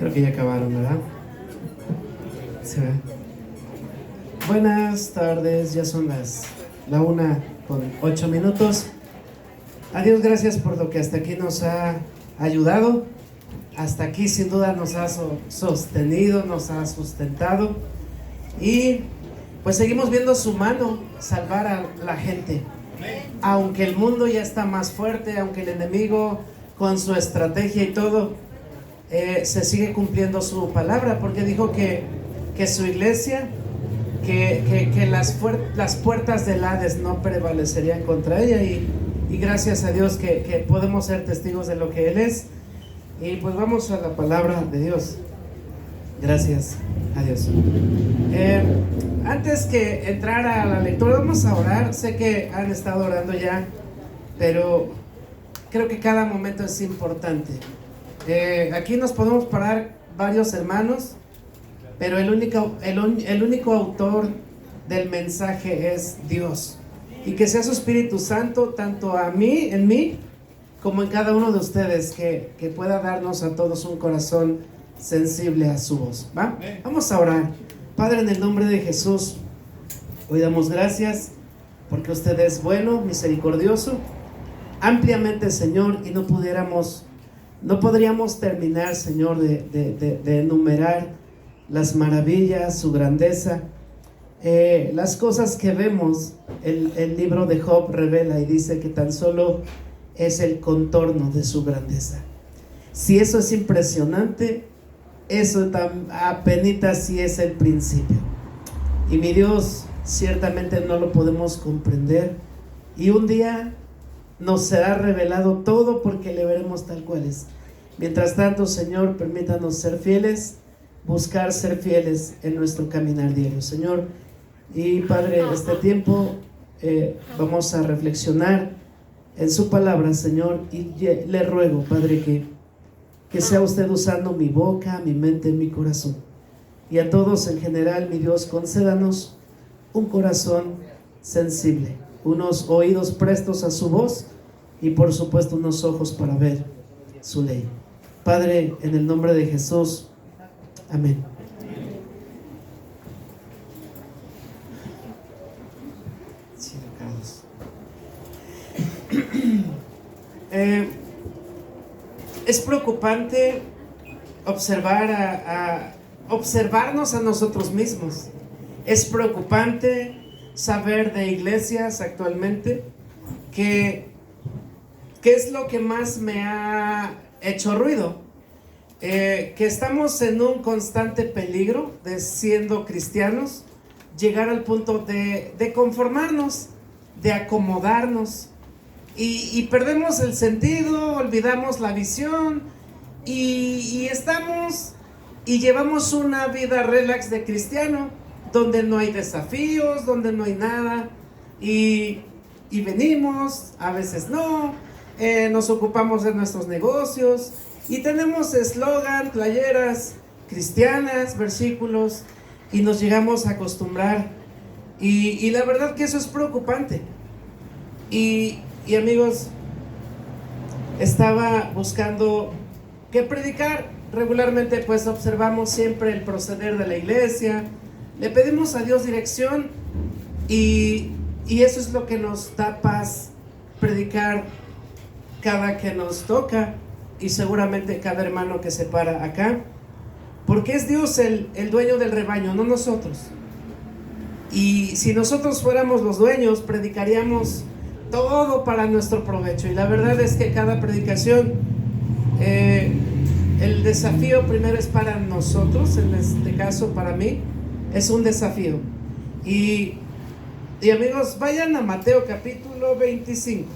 Creo que ya acabaron, ¿verdad? Sí. Buenas tardes, ya son la 1:08. A Dios gracias por lo que hasta aquí nos ha ayudado. Hasta aquí sin duda nos ha sostenido, nos ha sustentado. Y pues seguimos viendo su mano salvar a la gente. Aunque el mundo ya está más fuerte, aunque el enemigo con su estrategia y todo, se sigue cumpliendo su palabra, porque dijo que su iglesia, que las puertas del Hades no prevalecerían contra ella, y gracias a Dios que podemos ser testigos de lo que Él es. Y pues vamos a la palabra de Dios. Gracias a Dios. Antes que entrar a la lectura, vamos a orar. Sé que han estado orando ya, pero creo que cada momento es importante. Aquí nos podemos parar varios hermanos, pero el único autor del mensaje es Dios. Y que sea su Espíritu Santo, tanto en mí, como en cada uno de ustedes, que pueda darnos a todos un corazón sensible a su voz. ¿Va? Vamos a orar. Padre, en el nombre de Jesús, hoy damos gracias porque usted es bueno, misericordioso, ampliamente, Señor, y no podríamos terminar, Señor, de enumerar las maravillas, su grandeza, las cosas que vemos. El libro de Job revela y dice que tan solo es el contorno de su grandeza. Si eso es impresionante, eso tan apenitas sí es el principio. Y mi Dios, ciertamente no lo podemos comprender, y un día nos será revelado todo, porque le veremos tal cual es. Mientras tanto, Señor, permítanos ser fieles, buscar ser fieles en nuestro caminar diario, Señor. Y Padre, este tiempo vamos a reflexionar en su palabra, Señor, y le ruego, Padre, que sea usted usando mi boca, mi mente, mi corazón. Y a todos en general, mi Dios, concédanos un corazón sensible, unos oídos prestos a su voz, y por supuesto unos ojos para ver su ley. Padre, en el nombre de Jesús, amén. Es preocupante observarnos a nosotros mismos. Es preocupante saber de iglesias actualmente que es lo que más me ha hecho ruido, que estamos en un constante peligro de, siendo cristianos, llegar al punto de conformarnos, de acomodarnos, y perdemos el sentido, olvidamos la visión, y llevamos una vida relax de cristiano, donde no hay desafíos, donde no hay nada, y venimos, a veces no, nos ocupamos de nuestros negocios, y tenemos eslogan, playeras cristianas, versículos, y nos llegamos a acostumbrar, y la verdad que eso es preocupante. Y amigos, estaba buscando qué predicar. Regularmente pues observamos siempre el proceder de la iglesia, le pedimos a Dios dirección, y eso es lo que nos da paz, predicar cada que nos toca, y seguramente cada hermano que se para acá, porque es Dios el dueño del rebaño, no nosotros. Y si nosotros fuéramos los dueños, predicaríamos todo para nuestro provecho. Y la verdad es que cada predicación, el desafío primero es para nosotros, en este caso para mí, es un desafío. Y amigos, vayan a Mateo capítulo 25.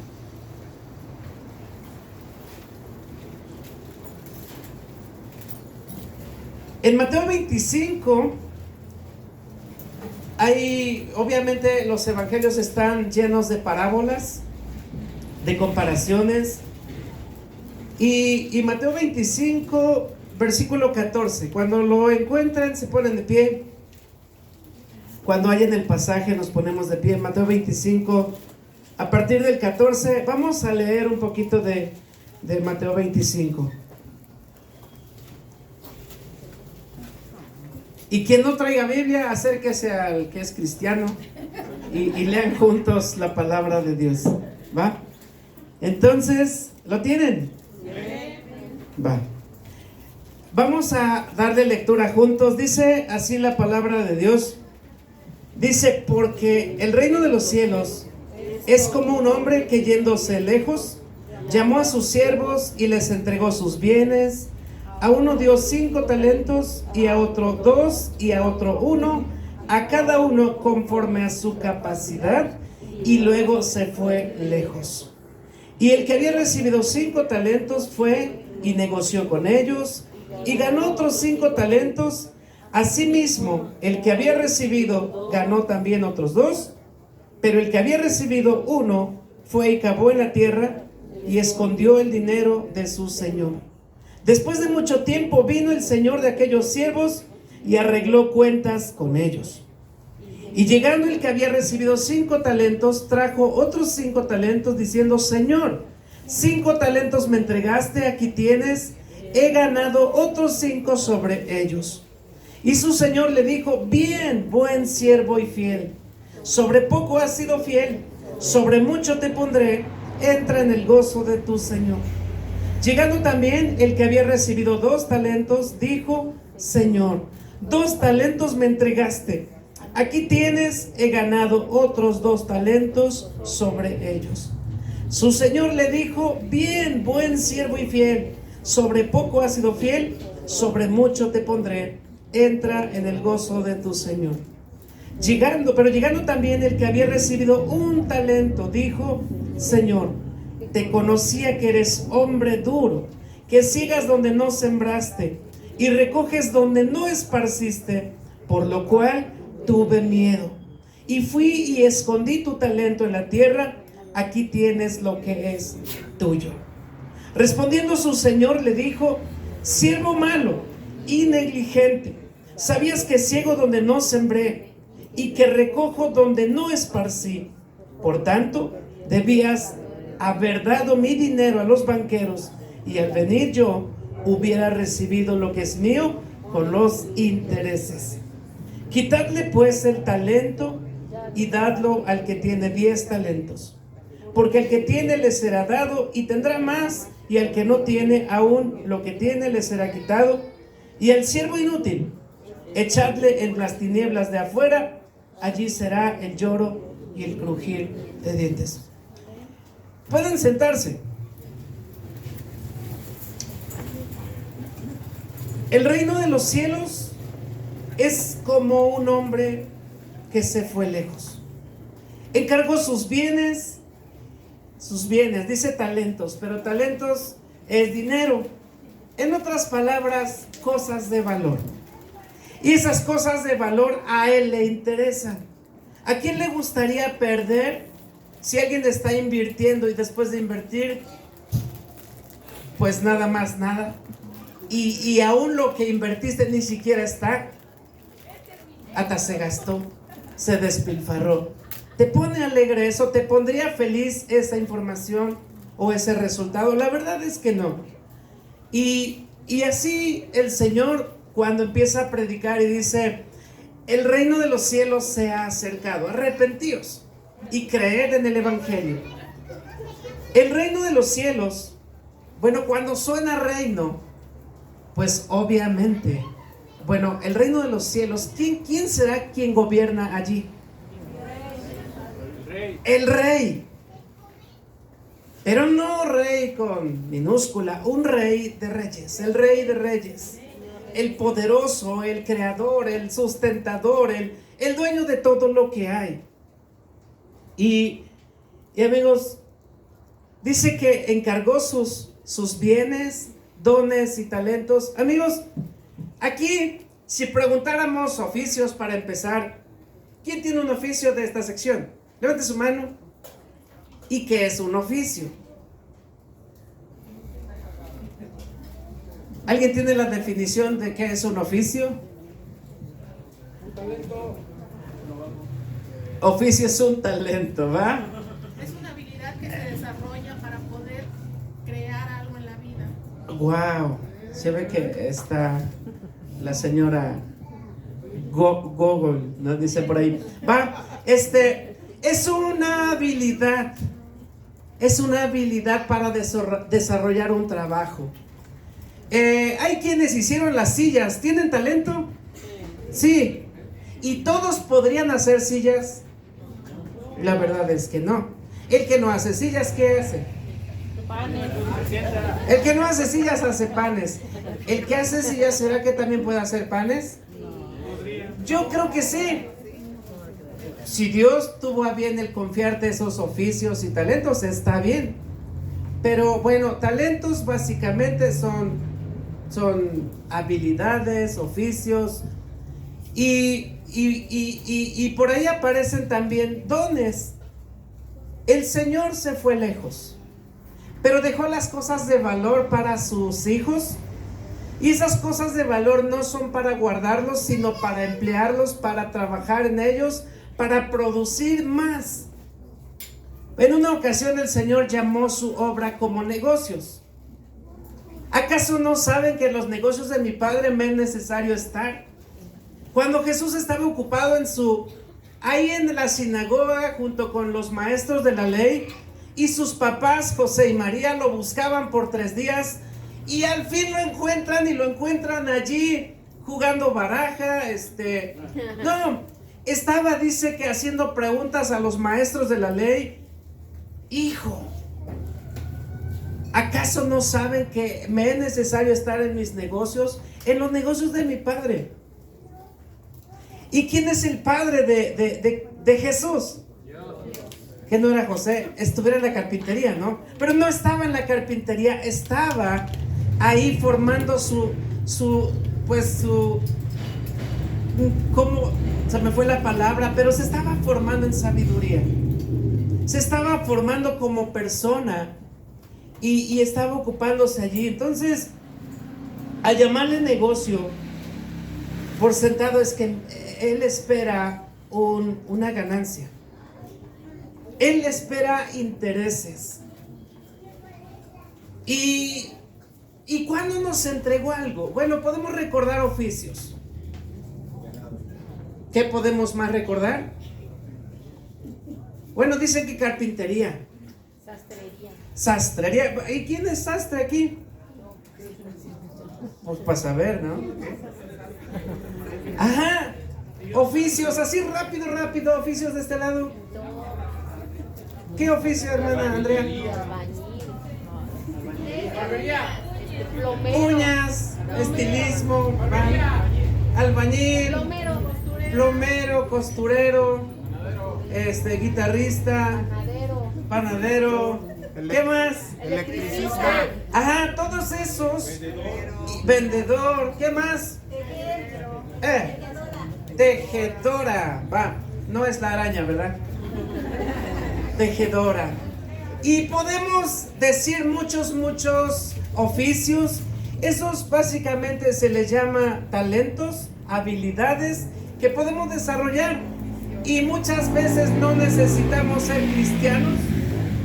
En Mateo 25, obviamente los evangelios están llenos de parábolas, de comparaciones, y Mateo 25, versículo 14, cuando lo encuentran se ponen de pie. Cuando hayan el pasaje nos ponemos de pie. Mateo 25, a partir del 14, vamos a leer un poquito de Mateo 25. Y quien no traiga Biblia, acérquese al que es cristiano y lean juntos la palabra de Dios. ¿Va? Entonces, ¿lo tienen? Va. Vamos a darle lectura juntos. Dice así la palabra de Dios. Dice, porque el reino de los cielos es como un hombre que yéndose lejos, llamó a sus siervos y les entregó sus bienes. A uno dio 5 talentos, y a otro 2, y a otro 1, a cada uno conforme a su capacidad, y luego se fue lejos. Y el que había recibido 5 talentos fue y negoció con ellos, y ganó otros 5 talentos. Asimismo, el que había recibido ganó también otros 2, pero el que había recibido 1 fue y cavó en la tierra y escondió el dinero de su señor. Después de mucho tiempo vino el señor de aquellos siervos y arregló cuentas con ellos. Y llegando el que había recibido 5 talentos, trajo otros 5 talentos, diciendo: Señor, 5 talentos me entregaste, aquí tienes, he ganado otros 5 sobre ellos. Y su señor le dijo: bien, buen siervo y fiel, sobre poco has sido fiel, sobre mucho te pondré, entra en el gozo de tu señor. Llegando también el que había recibido 2 talentos, dijo: Señor, 2 talentos me entregaste, aquí tienes, he ganado otros 2 talentos sobre ellos. Su señor le dijo: bien, buen siervo y fiel, sobre poco has sido fiel, sobre mucho te pondré, entra en el gozo de tu señor. Llegando también el que había recibido 1 talento, dijo: Señor, te conocía que eres hombre duro, que siegas donde no sembraste y recoges donde no esparciste, por lo cual tuve miedo y fui y escondí tu talento en la tierra, aquí tienes lo que es tuyo. Respondiendo su señor le dijo: siervo malo y negligente, sabías que ciego donde no sembré y que recojo donde no esparcí, por tanto debías haber dado mi dinero a los banqueros, y al venir yo hubiera recibido lo que es mío con los intereses. Quitadle pues el talento y dadlo al que tiene 10 talentos, porque el que tiene le será dado y tendrá más, y al que no tiene, aún lo que tiene le será quitado. Y al siervo inútil echadle en las tinieblas de afuera, allí será el lloro y el crujir de dientes. Pueden sentarse. El reino de los cielos es como un hombre que se fue lejos. Encargó sus bienes, dice talentos, pero talentos es dinero. En otras palabras, cosas de valor. Y esas cosas de valor a él le interesan. ¿A quién le gustaría perder? Si alguien está invirtiendo y después de invertir, pues nada más nada, y aún lo que invertiste ni siquiera está, hasta se gastó, se despilfarró. ¿Te pone alegre eso? ¿Te pondría feliz esa información o ese resultado? La verdad es que no. Y así el Señor, cuando empieza a predicar y dice: el reino de los cielos se ha acercado, arrepentíos y creed en el evangelio. El reino de los cielos, bueno, cuando suena reino, pues obviamente, bueno, el reino de los cielos, ¿quién será quien gobierna allí? El rey. Pero no rey con minúscula, un rey de reyes, el rey de reyes, el poderoso, el creador, el sustentador, el dueño de todo lo que hay. Y amigos, dice que encargó sus bienes, dones y talentos. Amigos, aquí, si preguntáramos oficios para empezar, ¿quién tiene un oficio de esta sección? Levante su mano. ¿Y qué es un oficio? ¿Alguien tiene la definición de qué es un oficio? Un talento. Oficio es un talento, ¿va? Es una habilidad que se desarrolla para poder crear algo en la vida. Wow, se ve que está la señora Google, ¿no? Dice por ahí. Va, es una habilidad. Es una habilidad para desarrollar un trabajo. Hay quienes hicieron las sillas. ¿Tienen talento? Sí. ¿Y todos podrían hacer sillas? La verdad es que no. El que no hace sillas, ¿qué hace? Panes. El que no hace sillas hace panes. El que hace sillas, ¿será que también puede hacer panes? Yo creo que sí. Si Dios tuvo a bien el confiarte esos oficios y talentos, está bien. Pero bueno, talentos básicamente son habilidades, oficios, y por ahí aparecen también dones. El Señor se fue lejos, pero dejó las cosas de valor para sus hijos. Y esas cosas de valor no son para guardarlos, sino para emplearlos, para trabajar en ellos, para producir más. En una ocasión el Señor llamó su obra como negocios. ¿Acaso no saben que en los negocios de mi Padre me es necesario estar? Cuando Jesús estaba ocupado ahí en la sinagoga junto con los maestros de la ley, y sus papás José y María lo buscaban por 3 días, y al fin lo encuentran allí jugando baraja. No, estaba, dice que haciendo preguntas a los maestros de la ley. Hijo, ¿acaso no saben que me es necesario estar en mis negocios? En los negocios de mi Padre. ¿Y quién es el padre de Jesús? Que no era José, estuviera en la carpintería, ¿no? Pero no estaba en la carpintería, estaba ahí formando ¿cómo? Se me fue la palabra, pero se estaba formando en sabiduría. Se estaba formando como persona y estaba ocupándose allí. Entonces, al llamarle negocio, por sentado es que él espera una ganancia. Él espera intereses. ¿Y cuándo nos entregó algo? Bueno, podemos recordar oficios. ¿Qué podemos más recordar? Bueno, dicen que carpintería. Sastrería. ¿Y quién es sastre aquí? Pues para saber, ¿no? Ajá. Oficios, así rápido, oficios de este lado. ¿Qué oficio, hermana Andrea? Uñas, estilismo, albañil, plomero, costurero, guitarrista, panadero, ¿qué más? Electricista. Ajá, todos esos. Vendedor, ¿qué más? Tejedora, va, no es la araña, ¿verdad? Tejedora. Y podemos decir muchos oficios. Esos básicamente se les llama talentos, habilidades que podemos desarrollar. Y muchas veces no necesitamos ser cristianos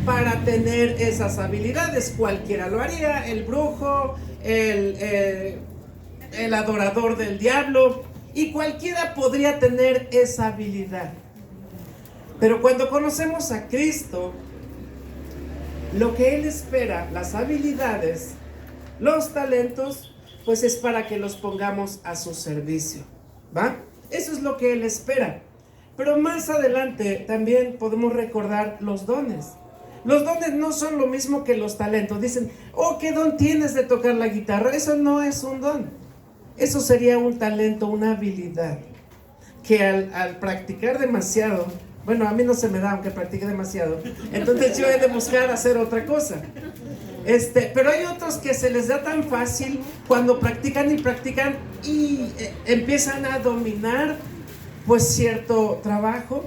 para tener esas habilidades. Cualquiera lo haría, el brujo, el adorador del diablo, y cualquiera podría tener esa habilidad. Pero cuando conocemos a Cristo, lo que Él espera, las habilidades, los talentos, pues es para que los pongamos a su servicio, ¿va? Eso es lo que Él espera. Pero más adelante también podemos recordar los dones. Los dones no son lo mismo que los talentos. Dicen, oh, ¿qué don tienes de tocar la guitarra? Eso no es un don. Eso sería un talento, una habilidad. Que al practicar demasiado, bueno, a mí no se me da, aunque practique demasiado. Entonces yo he de buscar hacer otra cosa. Pero hay otros que se les da tan fácil cuando practican y empiezan a dominar pues cierto trabajo.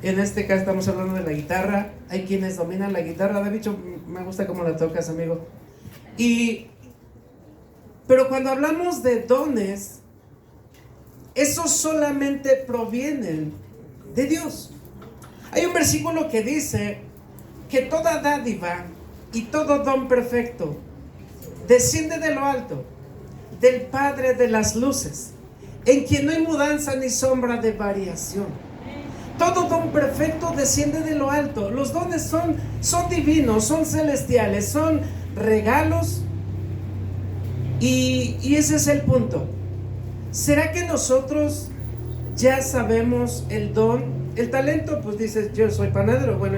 En este caso estamos hablando de la guitarra. Hay quienes dominan la guitarra. David, me gusta cómo la tocas, amigo. Pero cuando hablamos de dones, esos solamente provienen de Dios. Hay un versículo que dice que toda dádiva y todo don perfecto desciende de lo alto, del Padre de las luces, en quien no hay mudanza ni sombra de variación. Todo don perfecto desciende de lo alto. Los dones son divinos, son celestiales, son regalos. Y ese es el punto. ¿Será que nosotros ya sabemos el don? El talento, pues dices, yo soy panadero. Bueno,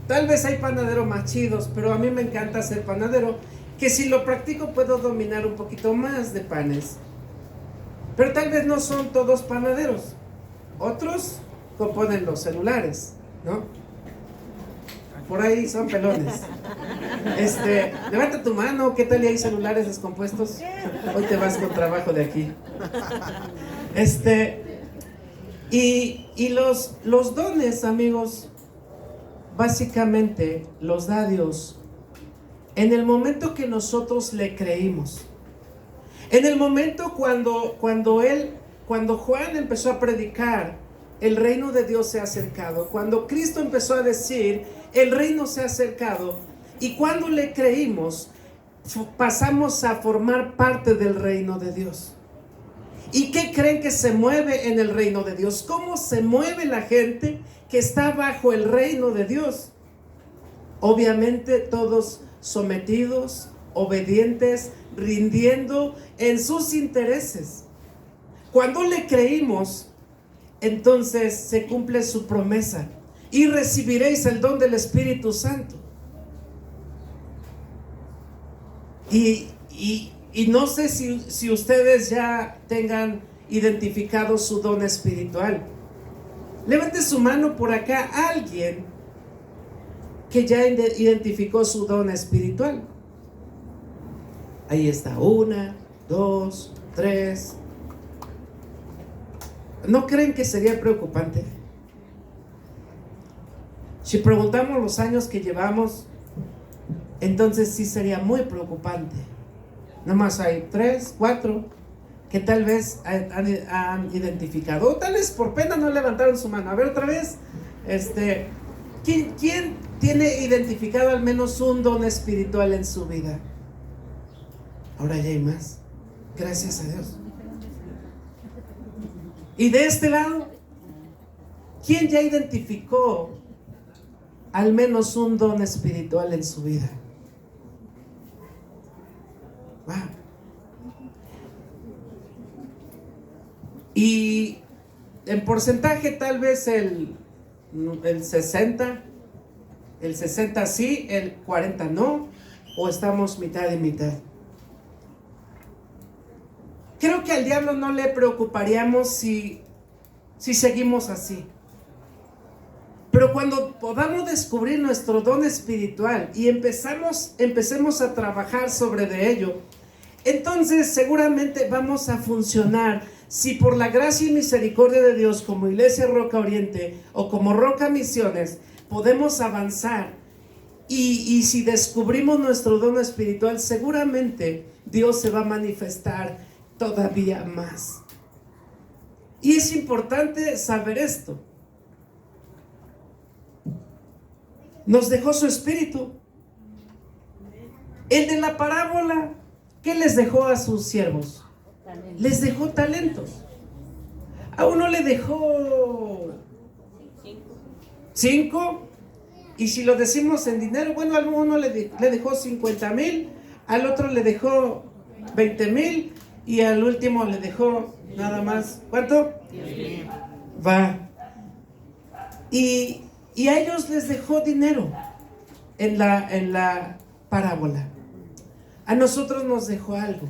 tal vez hay panaderos más chidos, pero a mí me encanta ser panadero, que si lo practico puedo dominar un poquito más de panes. Pero tal vez no son todos panaderos. Otros componen los celulares, ¿no? Por ahí son pelones. Levanta tu mano, ¿qué tal y hay celulares descompuestos? Hoy te vas con trabajo de aquí. Y los dones, amigos, básicamente los da Dios en el momento que nosotros le creímos. En el momento cuando Juan empezó a predicar, el reino de Dios se ha acercado. Cuando Cristo empezó a decir, el reino se ha acercado. Y cuando le creímos, pasamos a formar parte del reino de Dios. ¿Y qué creen que se mueve en el reino de Dios? ¿Cómo se mueve la gente que está bajo el reino de Dios? Obviamente todos sometidos, obedientes, rindiendo en sus intereses. Cuando le creímos, entonces se cumple su promesa: y recibiréis el don del Espíritu Santo. Y no sé si ustedes ya tengan identificado su don espiritual. Levante su mano por acá alguien que ya identificó su don espiritual. Ahí está, 1, 2, 3. ¿No creen que sería preocupante? Si preguntamos los años que llevamos, entonces sí sería muy preocupante. Nada más hay 3, 4 que tal vez han identificado, o tal vez por pena no levantaron su mano. A ver, otra vez. ¿Quién tiene identificado al menos un don espiritual en su vida? Ahora ya hay más. Gracias a Dios. Y de este lado, ¿quién ya identificó al menos un don espiritual en su vida? Wow. Y en porcentaje tal vez el 60 sí, el 40 no, o estamos mitad y mitad. Creo que al diablo no le preocuparíamos si seguimos así. Pero cuando podamos descubrir nuestro don espiritual y empecemos a trabajar sobre de ello, entonces seguramente vamos a funcionar. Si por la gracia y misericordia de Dios, como Iglesia Roca Oriente o como Roca Misiones, podemos avanzar, y si descubrimos nuestro don espiritual, seguramente Dios se va a manifestar todavía más. Y es importante saber esto. Nos dejó su espíritu. El de la parábola, ¿qué les dejó a sus siervos? Les dejó talentos. A uno le dejó 5, y si lo decimos en dinero, bueno, a uno le dejó 50,000, al otro le dejó 20,000, y al último le dejó nada más, ¿cuánto? 10,000. Va. Y a ellos les dejó dinero en la parábola. A nosotros nos dejó algo.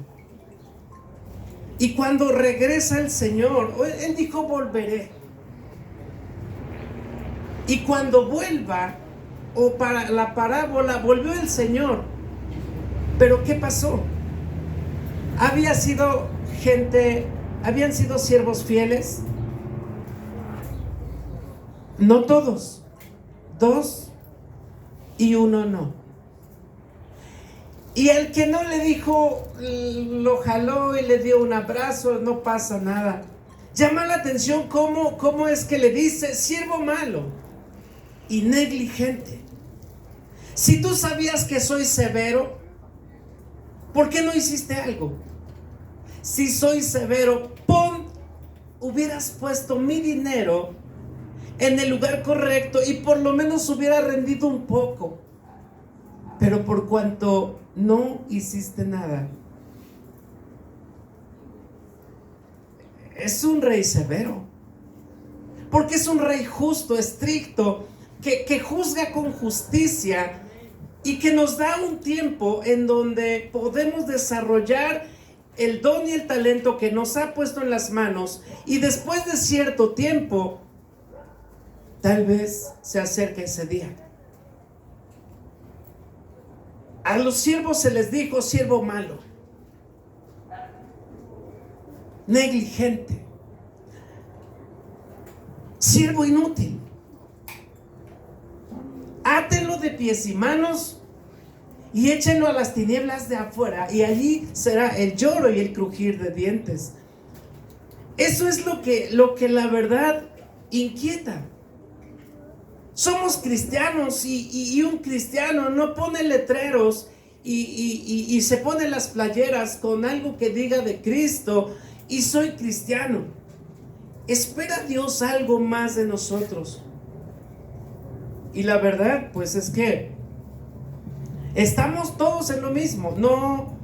Y cuando regresa el Señor, Él dijo, volveré. Y cuando vuelva, o para la parábola, volvió el Señor. Pero ¿qué pasó? Habían sido siervos fieles. No todos. 2 y 1 no. Y el que no le dijo, lo jaló y le dio un abrazo, no pasa nada. Llama la atención cómo es que le dice, siervo malo y negligente. Si tú sabías que soy severo, ¿por qué no hiciste algo? si soy severo, hubieras puesto mi dinero en el lugar correcto y por lo menos hubiera rendido un poco. Pero por cuanto no hiciste nada, es un rey severo, porque es un rey justo, estricto, que juzga con justicia y que nos da un tiempo en donde podemos desarrollar el don y el talento que nos ha puesto en las manos, y después de cierto tiempo tal vez se acerque ese día. A los siervos se les dijo siervo malo, negligente, siervo inútil. Átenlo de pies y manos y échenlo a las tinieblas de afuera, y allí será el lloro y el crujir de dientes. Eso es lo que la verdad inquieta. Somos cristianos y un cristiano no pone letreros y se pone las playeras con algo que diga de Cristo y soy cristiano. Espera Dios algo más de nosotros. Y la verdad, pues es que estamos todos en lo mismo. No,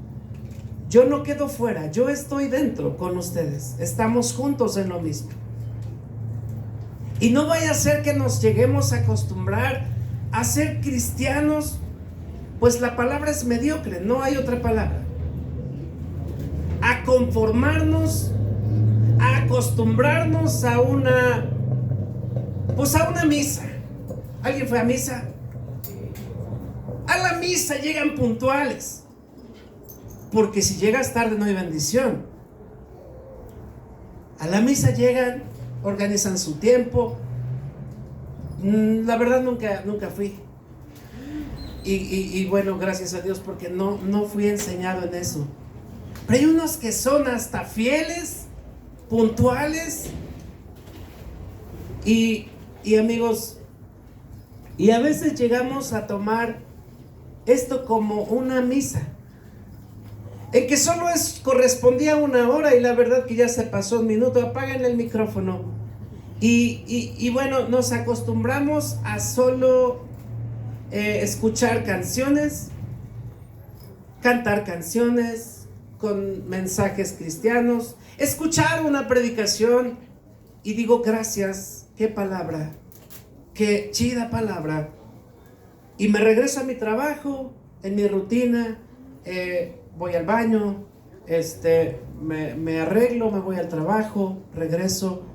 yo no quedo fuera, yo estoy dentro con ustedes. Estamos juntos en lo mismo. Y no vaya a ser que nos lleguemos a acostumbrar a ser cristianos, pues la palabra es mediocre, no hay otra palabra. A conformarnos, a acostumbrarnos a una misa. ¿Alguien fue a misa? A la misa llegan puntuales, porque si llegas tarde no hay bendición. A la misa llegan, organizan su tiempo. La verdad nunca fui. Y bueno, gracias a Dios, porque no fui enseñado en eso. Pero hay unos que son hasta fieles, puntuales. Y amigos, y a veces llegamos a tomar esto como una misa, en que solo correspondía una hora, y la verdad que ya se pasó un minuto. Apaguen el micrófono. Y bueno, nos acostumbramos a solo escuchar canciones, cantar canciones con mensajes cristianos, escuchar una predicación, y digo gracias, qué palabra, qué chida palabra. Y me regreso a mi trabajo, en mi rutina, voy al baño, me arreglo, me voy al trabajo, regreso,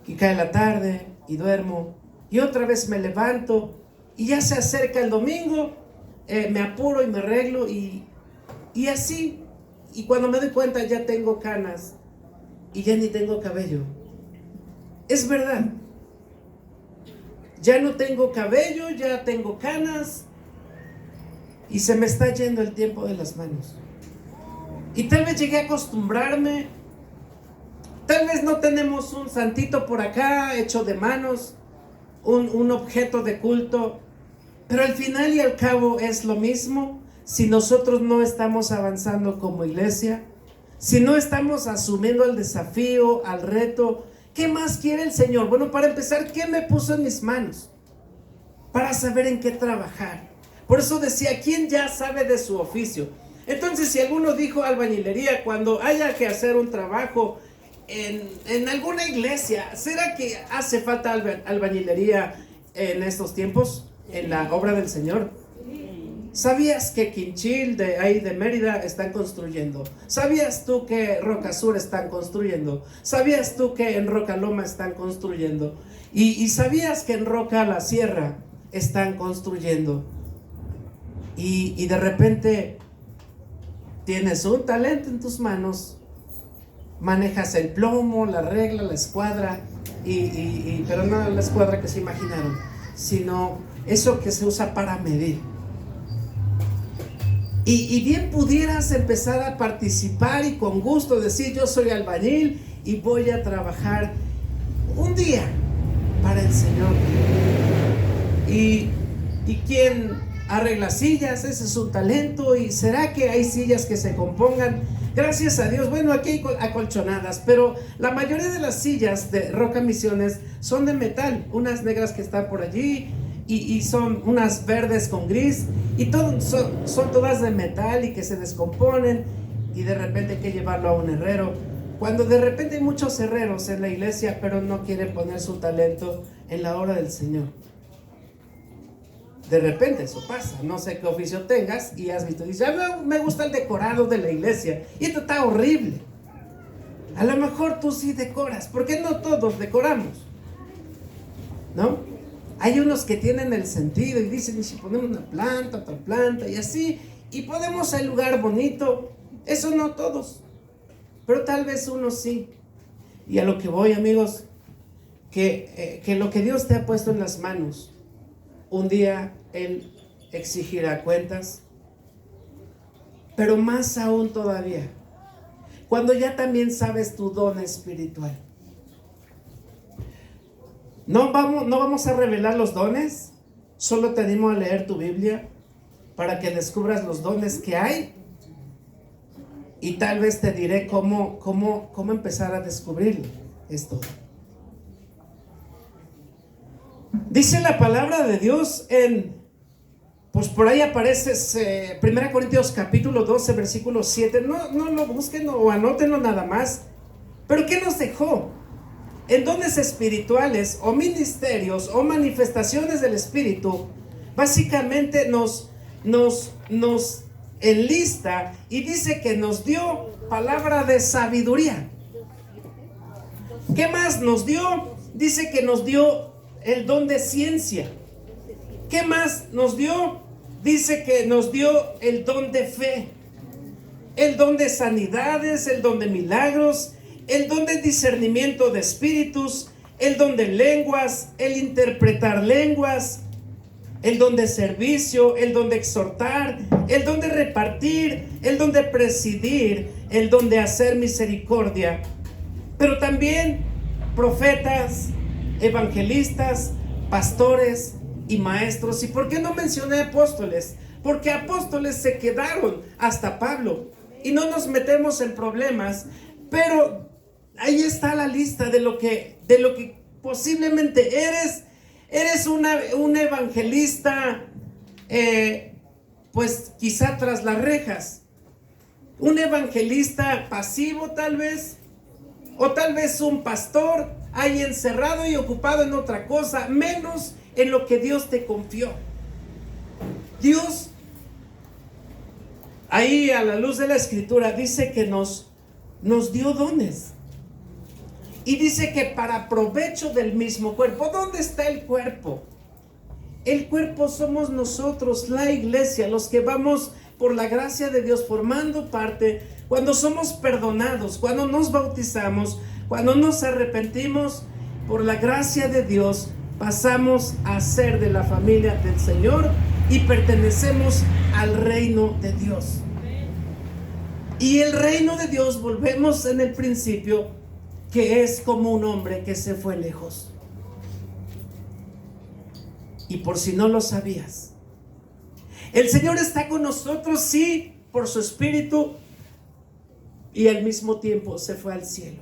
y cae la tarde y duermo, y otra vez me levanto, y ya se acerca el domingo, me apuro y me arreglo, y así, y cuando me doy cuenta ya tengo canas y ya ni tengo cabello. Es verdad, ya no tengo cabello, ya tengo canas, y se me está yendo el tiempo de las manos. Y tal vez llegué a acostumbrarme. Tal vez no tenemos un santito por acá hecho de manos, un objeto de culto, pero al final y al cabo es lo mismo. Si nosotros no estamos avanzando como iglesia, si no estamos asumiendo el desafío, al reto, ¿qué más quiere el Señor? Bueno, para empezar, ¿qué me puso en mis manos? Para saber en qué trabajar. Por eso decía, ¿quién ya sabe de su oficio? Entonces, si alguno dijo albañilería, cuando haya que hacer un trabajo en alguna iglesia, ¿será que hace falta albañilería en estos tiempos, en la obra del Señor? ¿Sabías que Quinchil, de ahí de Mérida, están construyendo? ¿Sabías tú que Roca Sur están construyendo? ¿Sabías tú que en Roca Loma están construyendo? ¿Y sabías que en Roca La Sierra están construyendo? Y de repente tienes un talento en tus manos, manejas el plomo, la regla, la escuadra, pero no la escuadra que se imaginaron, sino eso que se usa para medir. Y bien pudieras empezar a participar y con gusto decir, yo soy albañil y voy a trabajar un día para el Señor. Y quien arregla sillas, ese es su talento. ¿Y será que hay sillas que se compongan? gracias a Dios, bueno, aquí hay acolchonadas, pero la mayoría de las sillas de Roca Misiones son de metal, unas negras que están por allí y son unas verdes con gris, y son todas de metal y que se descomponen, y de repente hay que llevarlo a un herrero. Cuando de repente hay muchos herreros en la iglesia, pero no quieren poner su talento en la obra del Señor. De repente eso pasa, no sé qué oficio tengas y has visto, dices, me gusta el decorado de la iglesia, y esto está horrible. A lo mejor tú sí decoras, porque no todos decoramos, ¿no? Hay unos que tienen el sentido y dicen, si ponemos una planta, otra planta y así, y ponemos el lugar bonito. Eso no todos, pero tal vez unos sí. Y a lo que voy, amigos, que lo que Dios te ha puesto en las manos, un día Él exigirá cuentas, pero más aún todavía, cuando ya también sabes tu don espiritual. No vamos a revelar los dones, solo te animo a leer tu Biblia para que descubras los dones que hay, y tal vez te diré cómo empezar a descubrir esto. Dice la palabra de Dios pues por ahí aparece 1 Corintios capítulo 12 versículo 7, no lo busquen o anótenlo nada más. Pero ¿qué nos dejó? En dones espirituales o ministerios o manifestaciones del Espíritu, básicamente nos enlista y dice que nos dio palabra de sabiduría. ¿Qué más nos dio? Dice que nos dio el don de ciencia. ¿Qué más nos dio? Dice que nos dio el don de fe, el don de sanidades, el don de milagros, el don de discernimiento de espíritus, el don de lenguas, el interpretar lenguas, el don de servicio, el don de exhortar, el don de repartir, el don de presidir, el don de hacer misericordia. Pero también profetas, evangelistas, pastores y maestros. ¿Y por qué no mencioné apóstoles? Porque apóstoles se quedaron hasta Pablo, y no nos metemos en problemas, pero ahí está la lista de lo que posiblemente eres. Eres un evangelista, pues quizá tras las rejas, un evangelista pasivo tal vez, o tal vez un pastor ahí encerrado y ocupado en otra cosa, menos en lo que Dios te confió. Dios, ahí a la luz de la Escritura, dice que nos dio dones. Y dice que para provecho del mismo cuerpo. ¿Dónde está el cuerpo? El cuerpo somos nosotros, la iglesia, los que vamos por la gracia de Dios formando parte. Cuando somos perdonados, cuando nos bautizamos, cuando nos arrepentimos, por la gracia de Dios pasamos a ser de la familia del Señor y pertenecemos al reino de Dios. Y el reino de Dios, volvemos en el principio, que es como un hombre que se fue lejos. Y por si no lo sabías, el Señor está con nosotros, sí, por su Espíritu, y al mismo tiempo se fue al cielo.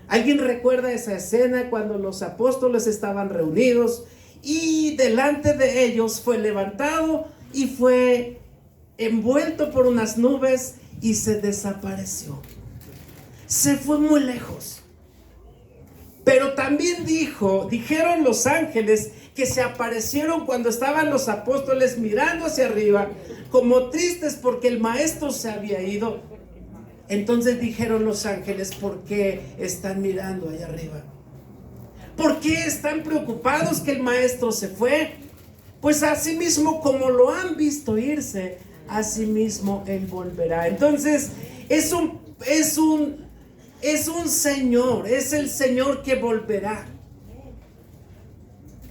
¿Alguien recuerda esa escena cuando los apóstoles estaban reunidos y delante de ellos fue levantado y fue envuelto por unas nubes y se desapareció? Se fue muy lejos. Pero también dijeron los ángeles que se aparecieron cuando estaban los apóstoles mirando hacia arriba, como tristes porque el maestro se había ido. Entonces dijeron los ángeles, ¿por qué están mirando allá arriba? ¿Por qué están preocupados que el maestro se fue? Pues así mismo como lo han visto irse, así mismo él volverá. Entonces es un Señor, es el Señor que volverá.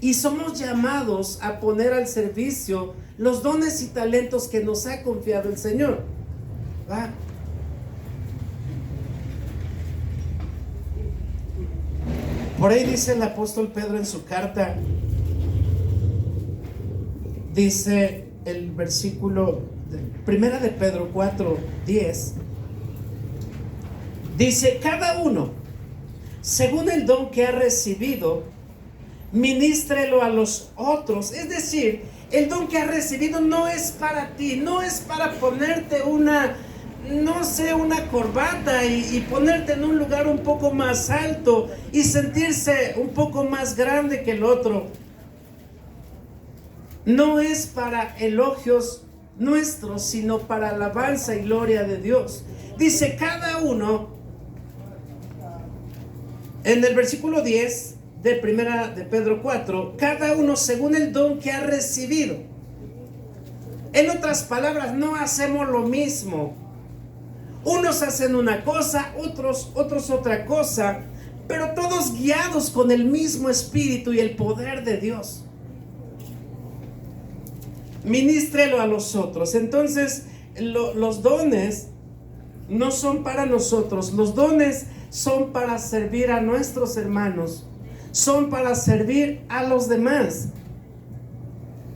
Y somos llamados a poner al servicio los dones y talentos que nos ha confiado el Señor. ¿Va? Por ahí dice el apóstol Pedro en su carta, dice el versículo, primera de Pedro 4:10, Dice, cada uno, según el don que ha recibido, ministrelo a los otros. Es decir, el don que has recibido no es para ti, no es para ponerte una corbata y ponerte en un lugar un poco más alto y sentirse un poco más grande que el otro. No es para elogios nuestros, sino para alabanza y gloria de Dios. Dice, cada uno, en el versículo 10 de primera de Pedro 4, cada uno según el don que ha recibido. En otras palabras, no hacemos lo mismo. Unos hacen una cosa, otros otra cosa, pero todos guiados con el mismo espíritu y el poder de Dios. Ministrelo a los otros. Entonces, los dones no son para nosotros. Los dones son para servir a nuestros hermanos. Son para servir a los demás.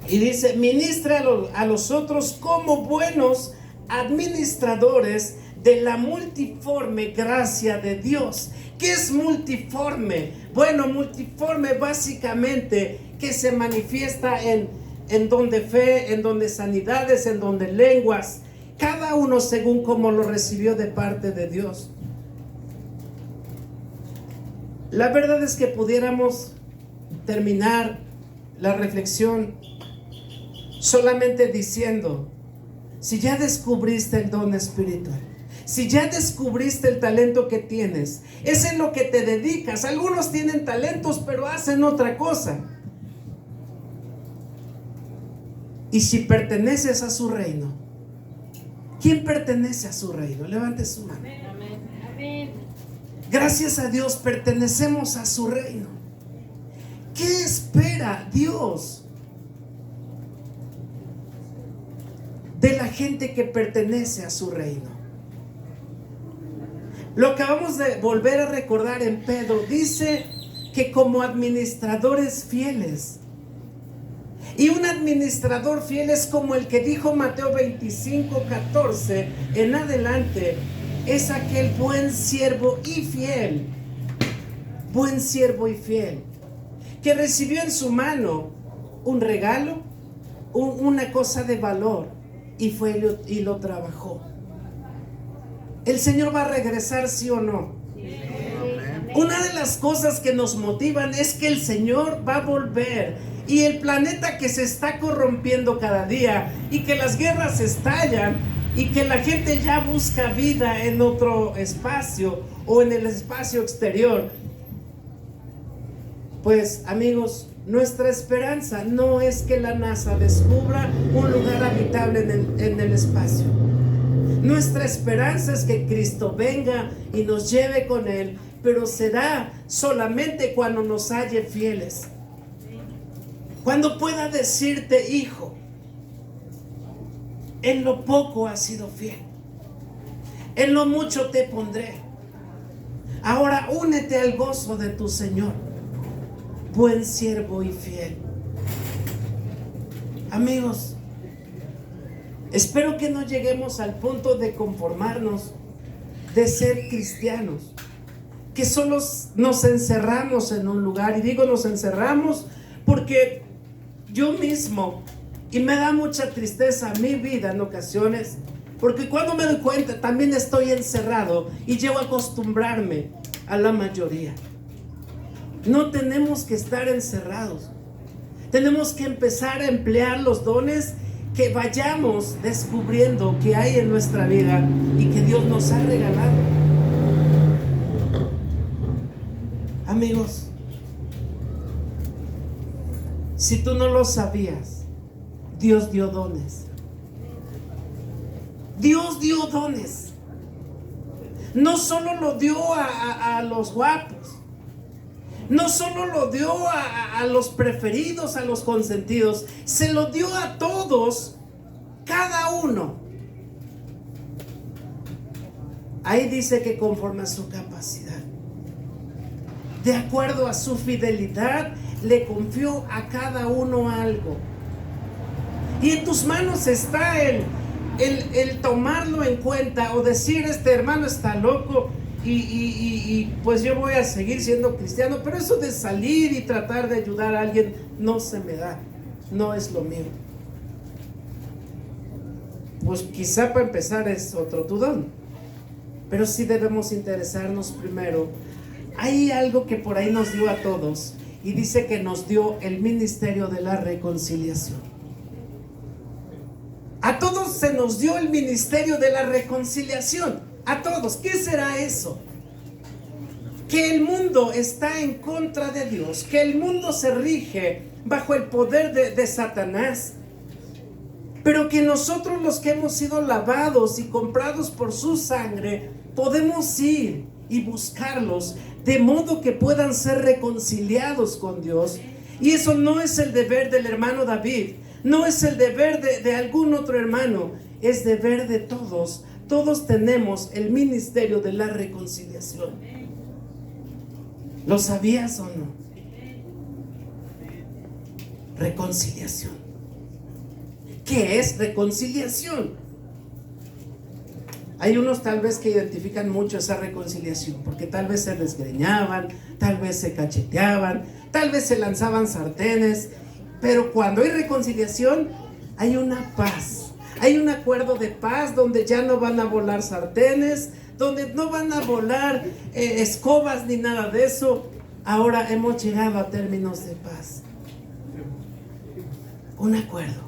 Y dice, ministrelo a los otros como buenos administradores de la multiforme gracia de Dios. ¿Qué es multiforme? Bueno, multiforme básicamente que se manifiesta en don de fe, en don de sanidades, en don de lenguas, cada uno según como lo recibió de parte de Dios. La verdad es que pudiéramos terminar la reflexión solamente diciendo, si ya descubriste el don espiritual, si ya descubriste el talento que tienes, es en lo que te dedicas. Algunos tienen talentos pero hacen otra cosa. Y si perteneces a su reino, ¿quién pertenece a su reino? Levante su mano. Amén. Gracias a Dios pertenecemos a su reino. ¿Qué espera Dios de la gente que pertenece a su reino? Lo acabamos de volver a recordar en Pedro. Dice que como administradores fieles. Y un administrador fiel es como el que dijo Mateo 25:14 en adelante. Es aquel buen siervo y fiel. Buen siervo y fiel. Que recibió en su mano un regalo, una cosa de valor. Y fue y lo trabajó. ¿El Señor va a regresar, sí o no? Sí. Una de las cosas que nos motivan es que el Señor va a volver. Y el planeta que se está corrompiendo cada día y que las guerras estallan y que la gente ya busca vida en otro espacio o en el espacio exterior. Pues amigos, nuestra esperanza no es que la NASA descubra un lugar habitable en el espacio. Nuestra esperanza es que Cristo venga y nos lleve con Él, pero será solamente cuando nos halle fieles. Cuando pueda decirte, hijo, en lo poco has sido fiel, en lo mucho te pondré. Ahora únete al gozo de tu Señor, buen siervo y fiel. Amigos, espero que no lleguemos al punto de conformarnos, de ser cristianos, que solo nos encerramos en un lugar. Y digo nos encerramos porque yo mismo, y me da mucha tristeza mi vida en ocasiones, porque cuando me doy cuenta también estoy encerrado y llego a acostumbrarme a la mayoría. No tenemos que estar encerrados. Tenemos que empezar a emplear los dones que vayamos descubriendo que hay en nuestra vida y que Dios nos ha regalado. Amigos, si tú no lo sabías, Dios dio dones. Dios dio dones. No solo lo dio a los guapos, no solo lo dio a los preferidos, a los consentidos, se lo dio a todos, cada uno. Ahí dice que conforme a su capacidad, de acuerdo a su fidelidad, le confió a cada uno algo. Y en tus manos está el tomarlo en cuenta o decir, este hermano está loco, pues yo voy a seguir siendo cristiano, pero eso de salir y tratar de ayudar a alguien no se me da, no es lo mío. Pues quizá para empezar es otro tu don, pero sí debemos interesarnos primero. Hay algo que por ahí nos dio a todos, y dice que nos dio el ministerio de la reconciliación. A todos se nos dio el ministerio de la reconciliación. A todos. ¿Qué será eso? Que el mundo está en contra de Dios, que el mundo se rige bajo el poder de Satanás, pero que nosotros, los que hemos sido lavados y comprados por su sangre, podemos ir y buscarlos de modo que puedan ser reconciliados con Dios. Y eso no es el deber del hermano David, no es el deber de algún otro hermano, es deber de todos. Todos tenemos el ministerio de la reconciliación. ¿Lo sabías o no? Reconciliación. ¿Qué es reconciliación? Hay unos tal vez que identifican mucho esa reconciliación, porque tal vez se desgreñaban, tal vez se cacheteaban, tal vez se lanzaban sartenes, pero cuando hay reconciliación hay una paz. Hay un acuerdo de paz donde ya no van a volar sartenes, donde no van a volar escobas ni nada de eso. Ahora hemos llegado a términos de paz. Un acuerdo.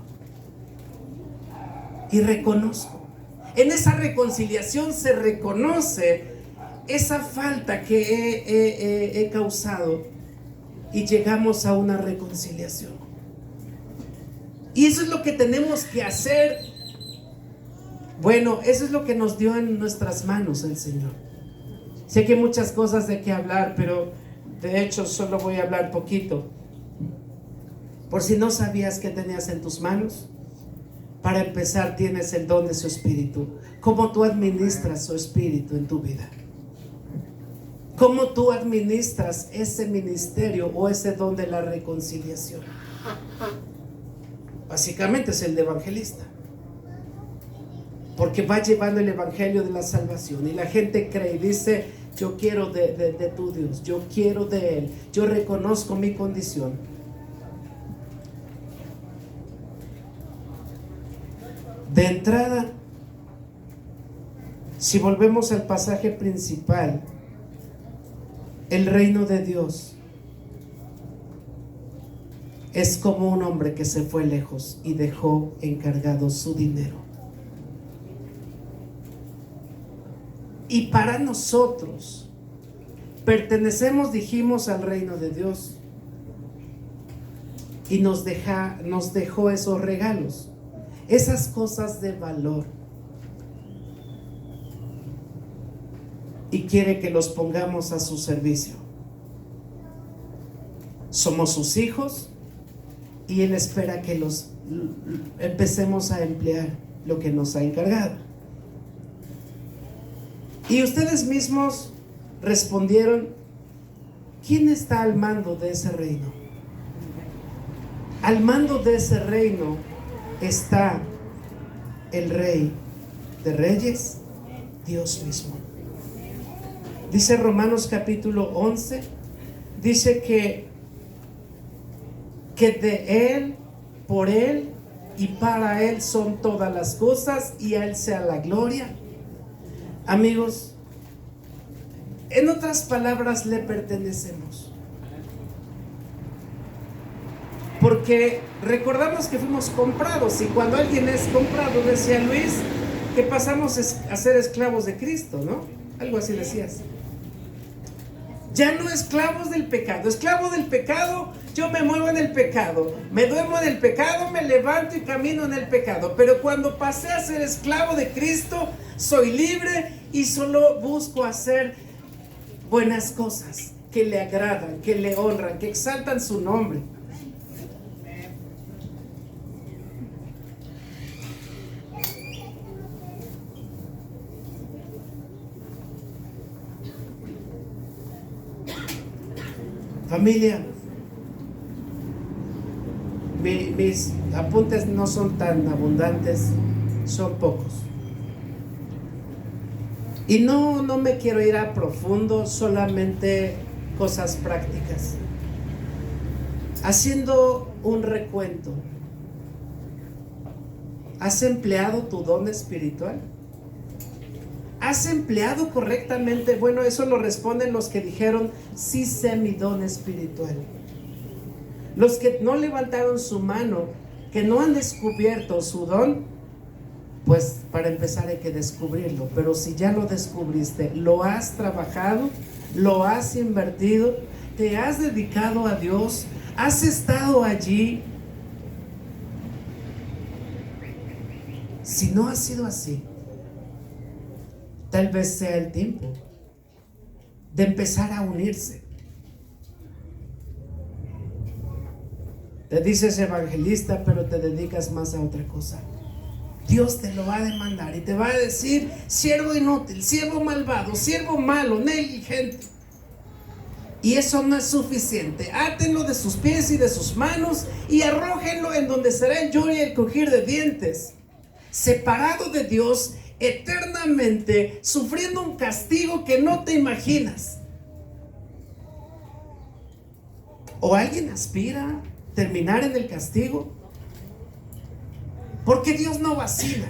Y reconozco. En esa reconciliación se reconoce esa falta que he causado y llegamos a una reconciliación. Y eso es lo que tenemos que hacer. Bueno, eso es lo que nos dio en nuestras manos el Señor. Sé que hay muchas cosas de qué hablar, pero de hecho solo voy a hablar poquito. Por si no sabías qué tenías en tus manos, para empezar tienes el don de su Espíritu. ¿Cómo tú administras su Espíritu en tu vida? ¿Cómo tú administras ese ministerio o ese don de la reconciliación? Básicamente es el de evangelista, porque va llevando el evangelio de la salvación y la gente cree y dice: yo quiero de tu Dios, yo quiero de Él, yo reconozco mi condición. De entrada, si volvemos al pasaje principal, el reino de Dios es como un hombre que se fue lejos y dejó encargado su dinero. Y para nosotros, pertenecemos, dijimos, al reino de Dios. Y nos dejó esos regalos, esas cosas de valor. Y quiere que los pongamos a su servicio. Somos sus hijos y Él espera que los empecemos a emplear lo que nos ha encargado. Y ustedes mismos respondieron: ¿quién está al mando de ese reino? Al mando de ese reino está el Rey de Reyes, Dios mismo. Dice Romanos capítulo 11, dice que de Él, por Él y para Él son todas las cosas, y a Él sea la gloria. Amigos, en otras palabras, le pertenecemos. Porque recordamos que fuimos comprados, y cuando alguien es comprado, decía Luis, que pasamos a ser esclavos de Cristo, ¿no? Algo así decías. Ya no esclavos del pecado. Esclavo del pecado, yo me muevo en el pecado, me duermo en el pecado, me levanto y camino en el pecado. Pero cuando pasé a ser esclavo de Cristo, soy libre y solo busco hacer buenas cosas que le agradan, que le honran, que exaltan su nombre. Familia, mis apuntes no son tan abundantes, son pocos. Y no me quiero ir a profundo, solamente cosas prácticas. Haciendo un recuento, ¿has empleado tu don espiritual? ¿Has empleado correctamente? Bueno, eso lo responden los que dijeron, sí sé mi don espiritual. Los que no levantaron su mano, que no han descubierto su don, pues para empezar hay que descubrirlo. Pero si ya lo descubriste, lo has trabajado, lo has invertido, te has dedicado a Dios, has estado allí. Si no ha sido así, tal vez sea el tiempo de empezar a unirse. Te dices evangelista, pero te dedicas más a otra cosa. Dios te lo va a demandar y te va a decir: siervo inútil, siervo malvado, siervo malo, negligente. Y eso no es suficiente. Átenlo de sus pies y de sus manos y arrójenlo en donde será el lloro y el crujir de dientes. Separado de Dios eternamente, sufriendo un castigo que no te imaginas. ¿O alguien aspira a terminar en el castigo? Porque Dios no vacila.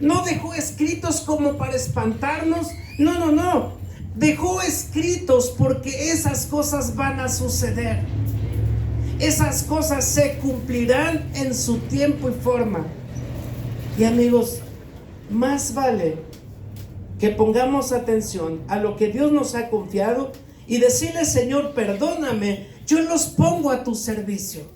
No dejó escritos como para espantarnos. No. Dejó escritos porque esas cosas van a suceder. Esas cosas se cumplirán en su tiempo y forma. Y amigos, más vale que pongamos atención a lo que Dios nos ha confiado y decirle: Señor, perdóname, yo los pongo a tu servicio.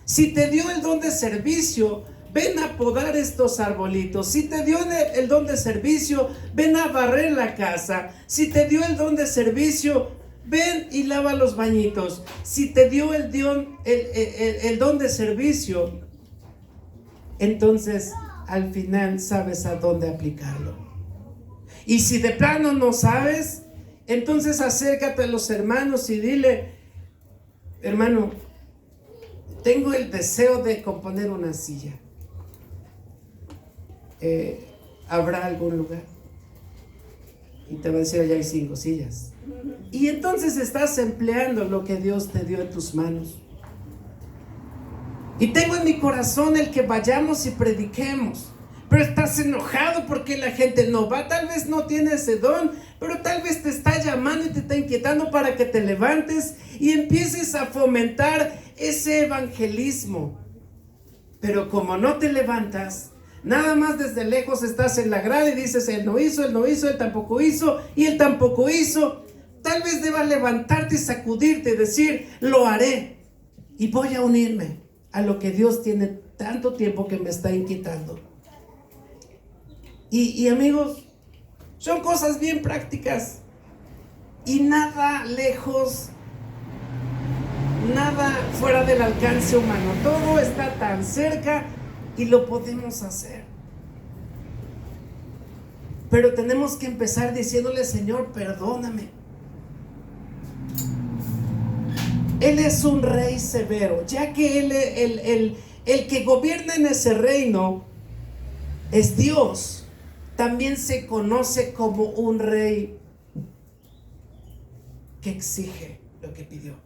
Si te dio el don de servicio, ven a podar estos arbolitos. Si te dio el don de servicio, ven a barrer la casa. Si te dio el don de servicio, ven y lava los bañitos. Si te dio el don de servicio, entonces al final sabes a dónde aplicarlo. Y si de plano no sabes, entonces acércate a los hermanos y dile: hermano, tengo el deseo de componer una silla. ¿Habrá algún lugar? Y te va a decir: allá hay 5 sillas. Y entonces estás empleando lo que Dios te dio en tus manos. Y tengo en mi corazón el que vayamos y prediquemos. Pero estás enojado porque la gente no va. Tal vez no tiene ese don, pero tal vez te está llamando y te está inquietando para que te levantes y empieces a fomentar ese evangelismo. Pero como no te levantas, nada más desde lejos estás en la grada y dices: él no hizo, él tampoco hizo y él tampoco hizo. Tal vez debas levantarte y sacudirte y decir: lo haré y voy a unirme a lo que Dios tiene tanto tiempo que me está inquietando. Y amigos, son cosas bien prácticas y nada lejos, nada fuera del alcance humano. Todo está tan cerca y lo podemos hacer. Pero tenemos que empezar diciéndole: Señor, perdóname. Él es un rey severo, ya que el que gobierna en ese reino es Dios. También se conoce como un rey que exige lo que pidió.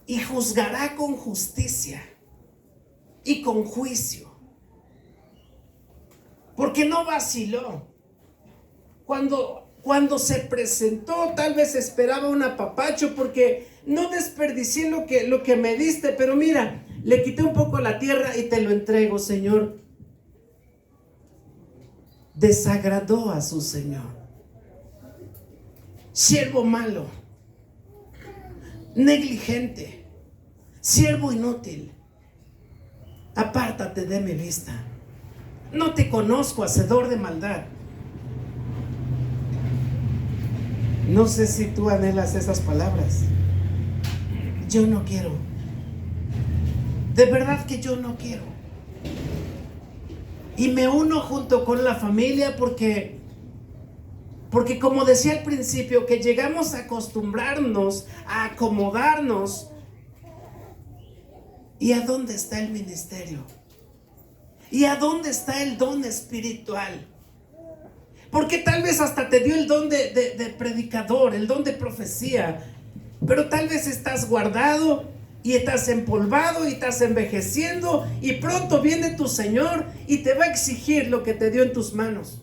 Y juzgará con justicia y con juicio. Porque no vaciló. Cuando se presentó, tal vez esperaba un apapacho, porque no desperdicié lo que me diste, pero mira, le quité un poco la tierra y te lo entrego, Señor. Desagradó a su Señor. Siervo malo, negligente, siervo inútil, apártate de mi vista. No te conozco, hacedor de maldad. No sé si tú anhelas esas palabras. Yo no quiero. De verdad que yo no quiero. Y me uno junto con la familia porque como decía al principio, que llegamos a acostumbrarnos, a acomodarnos. ¿Y a dónde está el ministerio? ¿Y a dónde está el don espiritual? Porque tal vez hasta te dio el don de predicador, el don de profecía, pero tal vez estás guardado y estás empolvado y estás envejeciendo, y pronto viene tu Señor y te va a exigir lo que te dio en tus manos.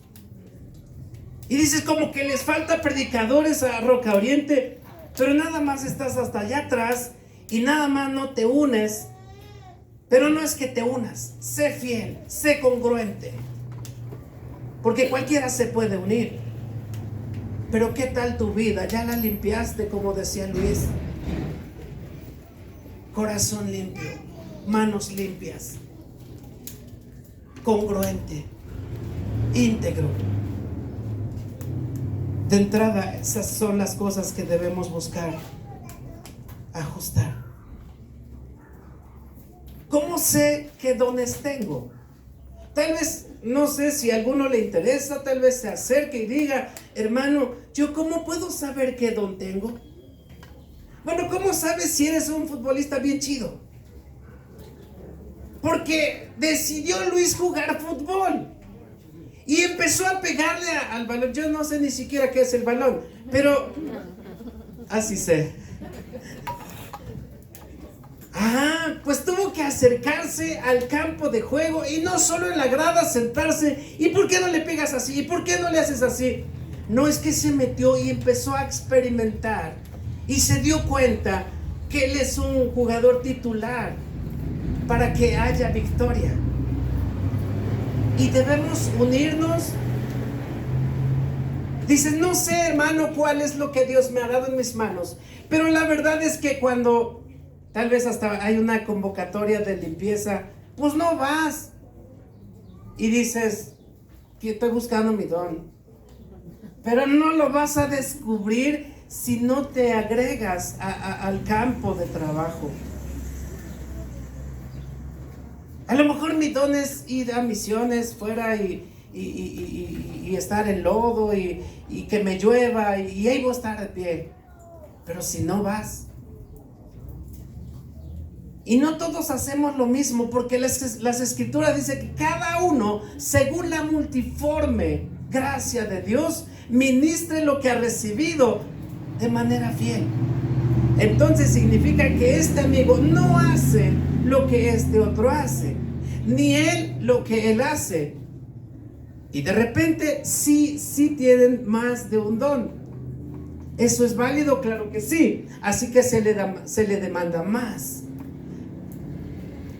Y dices como que les falta predicadores a Roca Oriente, pero nada más estás hasta allá atrás y nada más no te unes. Pero no es que te unas, sé fiel, sé congruente, porque cualquiera se puede unir. Pero ¿qué tal tu vida? ¿Ya la limpiaste, como decía Luis? Corazón limpio, manos limpias, congruente, íntegro. De entrada, esas son las cosas que debemos buscar ajustar. ¿Cómo sé qué dones tengo? Tal vez, no sé si a alguno le interesa, tal vez se acerque y diga: hermano, ¿yo cómo puedo saber qué don tengo? Bueno, ¿cómo sabes si eres un futbolista bien chido? Porque decidió Luis jugar fútbol y empezó a pegarle al balón. Yo no sé ni siquiera qué es el balón, pero así sé. Pues tuvo que acercarse al campo de juego y no solo en la grada sentarse. ¿Y por qué no le pegas así? ¿Y por qué no le haces así? No, es que se metió y empezó a experimentar y se dio cuenta que él es un jugador titular para que haya victoria. Y debemos unirnos. Dices: no sé, hermano, cuál es lo que Dios me ha dado en mis manos, pero la verdad es que cuando tal vez hasta hay una convocatoria de limpieza, pues no vas y dices: que estoy buscando mi don. Pero no lo vas a descubrir si no te agregas al campo de trabajo. A lo mejor mi don es ir a misiones fuera y estar en lodo y que me llueva y ahí voy a estar de pie. Pero si no vas. Y no todos hacemos lo mismo, porque las escrituras dicen que cada uno, según la multiforme gracia de Dios, ministre lo que ha recibido de manera fiel. Entonces significa que este amigo no hace lo que este otro hace, ni él lo que él hace. Y de repente sí tienen más de un don. ¿Eso es válido? Claro que sí. Así que se le demanda más.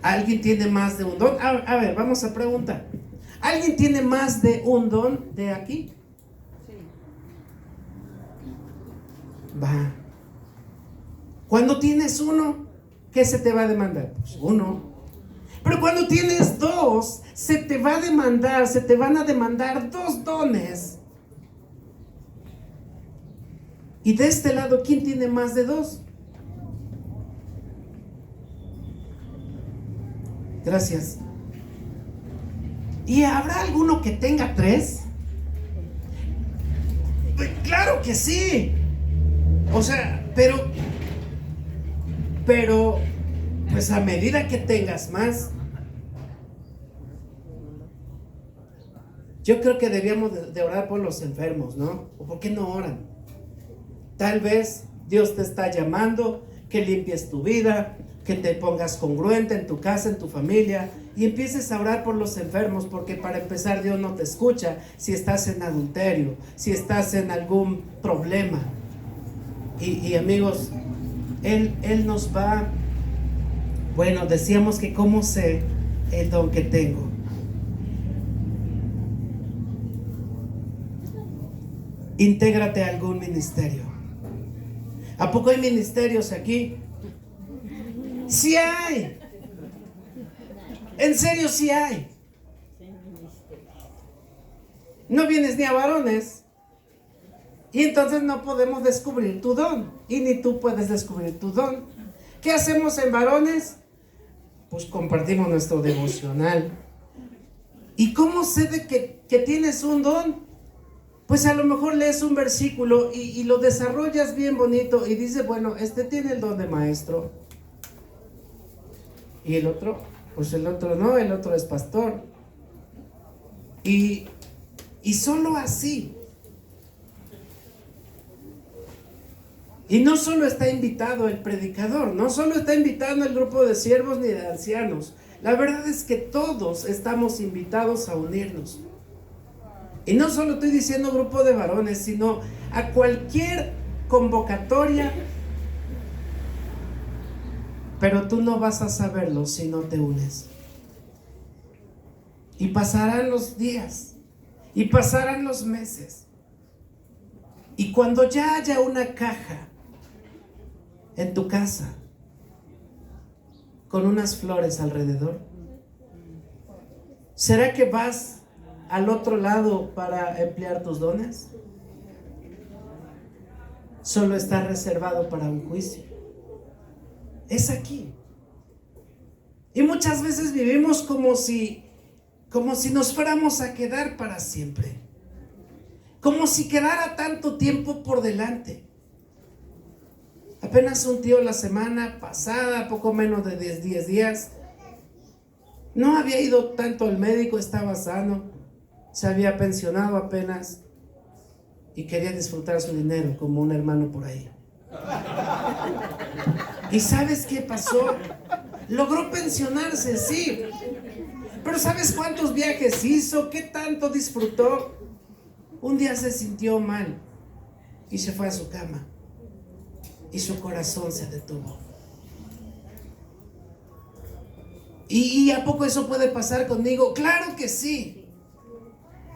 ¿Alguien tiene más de un don? A ver, vamos a preguntar. ¿Alguien tiene más de un don de aquí? Sí. Va. Cuando tienes uno, ¿qué se te va a demandar? Pues uno. Pero cuando tienes dos, se te van a demandar dos dones. Y de este lado, ¿quién tiene más de dos? Gracias. ¿Y habrá alguno que tenga tres? Pues claro que sí. O sea, pero pues a medida que tengas más, yo creo que debíamos de orar por los enfermos, ¿no? ¿O por qué no oran? Tal vez Dios te está llamando que limpies tu vida, que te pongas congruente en tu casa, en tu familia, y empieces a orar por los enfermos, porque para empezar Dios no te escucha si estás en adulterio, si estás en algún problema. Y amigos, Él nos va, bueno, decíamos que cómo sé el don que tengo. Intégrate a algún ministerio. ¿A poco hay ministerios aquí? Sí hay. En serio, sí hay. No vienes ni a varones y entonces no podemos descubrir tu don, y ni tú puedes descubrir tu don. ¿Qué hacemos en varones? Pues compartimos nuestro devocional. ¿Y cómo sé de que tienes un don? Pues a lo mejor lees un versículo y lo desarrollas bien bonito y dices: bueno, este tiene el don de maestro. Y el otro, pues el otro no, el otro es pastor. Y Y solo así. Y no solo está invitado el predicador, no solo está invitado el grupo de siervos ni de ancianos. La verdad es que todos estamos invitados a unirnos. Y no solo estoy diciendo grupo de varones, sino a cualquier convocatoria. Pero tú no vas a saberlo si no te unes. Y pasarán los días, y pasarán los meses. Y cuando ya haya una caja en tu casa con unas flores alrededor, ¿será que vas al otro lado para emplear tus dones? Solo está reservado para un juicio. Es aquí. Y muchas veces vivimos como si nos fuéramos a quedar para siempre. Como si quedara tanto tiempo por delante. Apenas un tío la semana pasada, poco menos de 10 días, no había ido tanto al médico, estaba sano, se había pensionado apenas y quería disfrutar su dinero como un hermano por ahí. ¿Y sabes qué pasó? Logró pensionarse, sí, pero ¿sabes cuántos viajes hizo? ¿Qué tanto disfrutó? Un día se sintió mal y se fue a su cama y su corazón se detuvo. ¿Y a poco eso puede pasar conmigo? Claro que sí.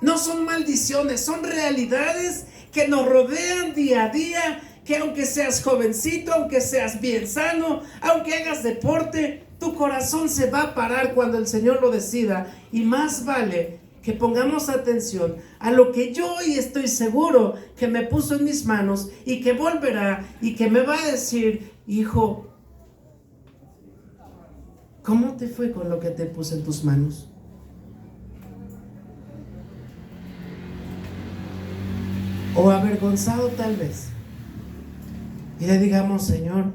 No son maldiciones, son realidades que nos rodean día a día, que aunque seas jovencito, aunque seas bien sano, aunque hagas deporte, tu corazón se va a parar cuando el Señor lo decida. Y más vale que pongamos atención a lo que yo hoy estoy seguro que me puso en mis manos y que volverá y que me va a decir: hijo, ¿cómo te fue con lo que te puse en tus manos? O avergonzado tal vez, y le digamos: Señor,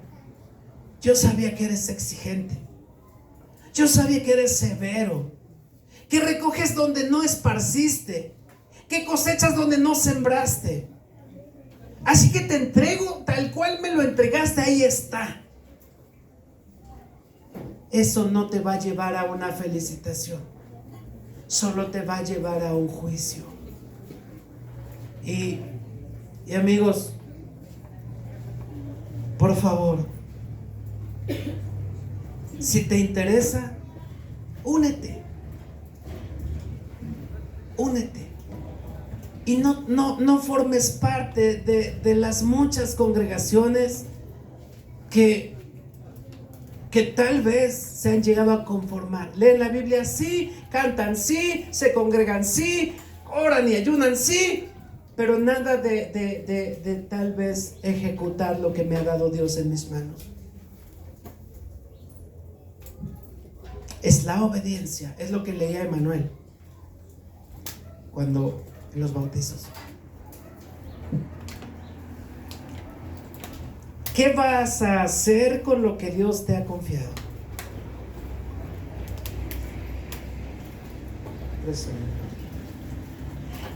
yo sabía que eres exigente, yo sabía que eres severo, que recoges donde no esparciste, que cosechas donde no sembraste. Así que te entrego tal cual me lo entregaste, ahí está. Eso no te va a llevar a una felicitación, solo te va a llevar a un juicio. Y amigos, por favor, si te interesa, únete. Y no formes parte de las muchas congregaciones que tal vez se han llegado a conformar. Leen la Biblia sí, cantan sí, se congregan sí, oran y ayunan sí, pero nada de tal vez ejecutar lo que me ha dado Dios en mis manos. Es la obediencia, es lo que leía Emanuel cuando en los bautizos. ¿Qué vas a hacer con lo que Dios te ha confiado?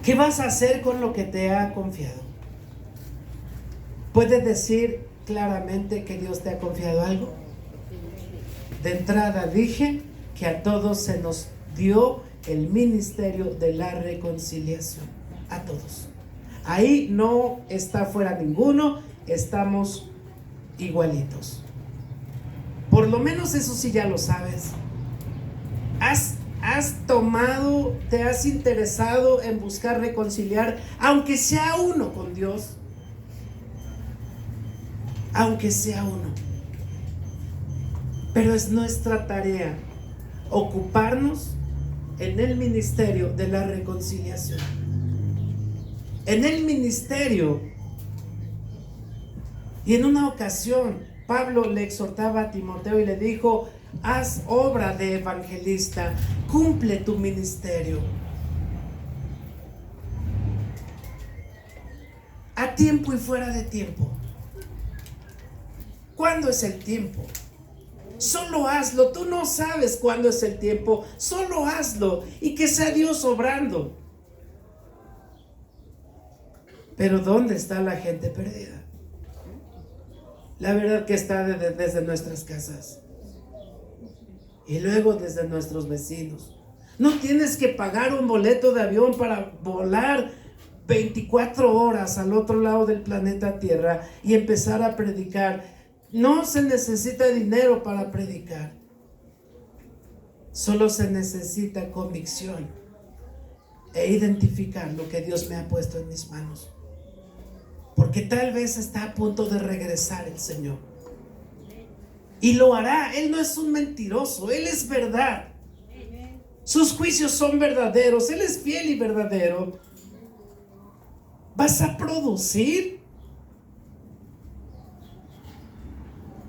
¿Qué vas a hacer con lo que te ha confiado? ¿Puedes decir claramente que Dios te ha confiado algo? De entrada dije que a todos se nos dio el ministerio de la reconciliación. A todos. Ahí no está fuera ninguno, estamos igualitos. Por lo menos eso sí ya lo sabes. Has tomado, te has interesado en buscar reconciliar, aunque sea uno con Dios. Aunque sea uno. Pero es nuestra tarea ocuparnos en el ministerio de la reconciliación. En el ministerio. Y en una ocasión Pablo le exhortaba a Timoteo y le dijo: haz obra de evangelista, cumple tu ministerio. A tiempo y fuera de tiempo. ¿Cuándo es el tiempo? Solo hazlo. Tú no sabes cuándo es el tiempo. Solo hazlo y que sea Dios obrando. Pero ¿dónde está la gente perdida? La verdad que está desde nuestras casas y luego desde nuestros vecinos. No tienes que pagar un boleto de avión para volar 24 horas al otro lado del planeta Tierra y empezar a predicar. No se necesita dinero para predicar. Solo se necesita convicción e identificar lo que Dios me ha puesto en mis manos. Porque tal vez está a punto de regresar el Señor. Y lo hará. Él no es un mentiroso. Él es verdad. Sus juicios son verdaderos. Él es fiel y verdadero. ¿Vas a producir?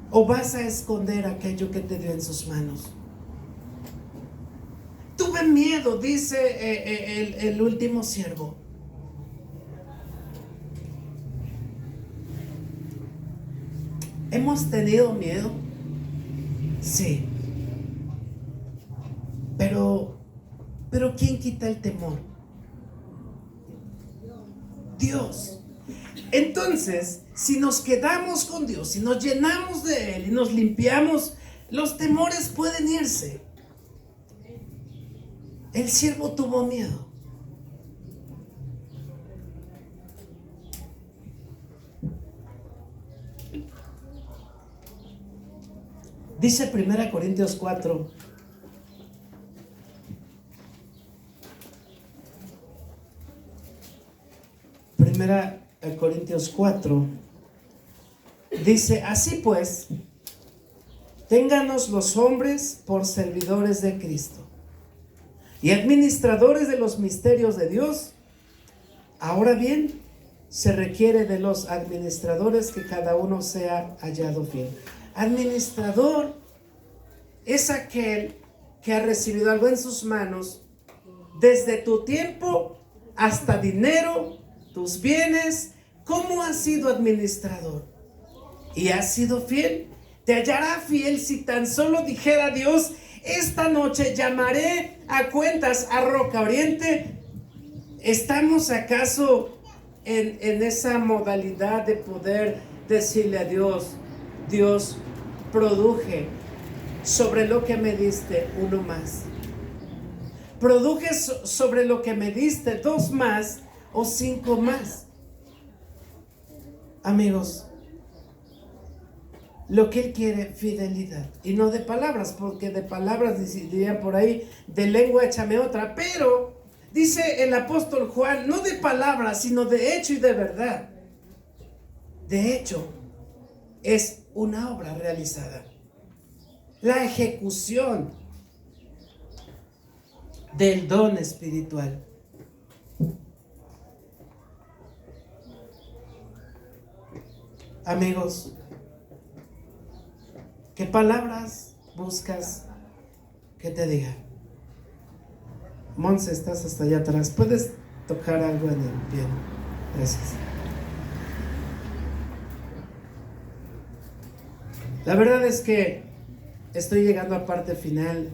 ¿O vas a esconder aquello que te dio en sus manos? Tuve miedo, dice el último siervo. ¿Hemos tenido miedo? Sí. Pero ¿quién quita el temor? Dios. Entonces, si nos quedamos con Dios, si nos llenamos de Él y nos limpiamos, los temores pueden irse. El siervo tuvo miedo. Dice 1 Corintios 4. Primera Corintios 4. Dice: así pues, téngannos los hombres por servidores de Cristo y administradores de los misterios de Dios. Ahora bien, se requiere de los administradores que cada uno sea hallado fiel. Administrador es aquel que ha recibido algo en sus manos, desde tu tiempo hasta dinero, tus bienes. ¿Cómo has sido administrador? ¿Y has sido fiel? Te hallará fiel si tan solo dijera Dios: esta noche llamaré a cuentas a Roca Oriente. ¿Estamos acaso en esa modalidad de poder decirle a Dios: Dios, produje sobre lo que me diste uno más? Produje sobre lo que me diste 2 más o 5 más. Amigos, lo que Él quiere, fidelidad, y no de palabras, porque de palabras dirían por ahí, de lengua échame otra. Pero dice el apóstol Juan, no de palabras, sino de hecho y de verdad. De hecho es una obra realizada, la ejecución del don espiritual. Amigos, ¿qué palabras buscas que te diga? Monse, estás hasta allá atrás. ¿Puedes tocar algo en el piano? Gracias. La verdad es que estoy llegando a parte final.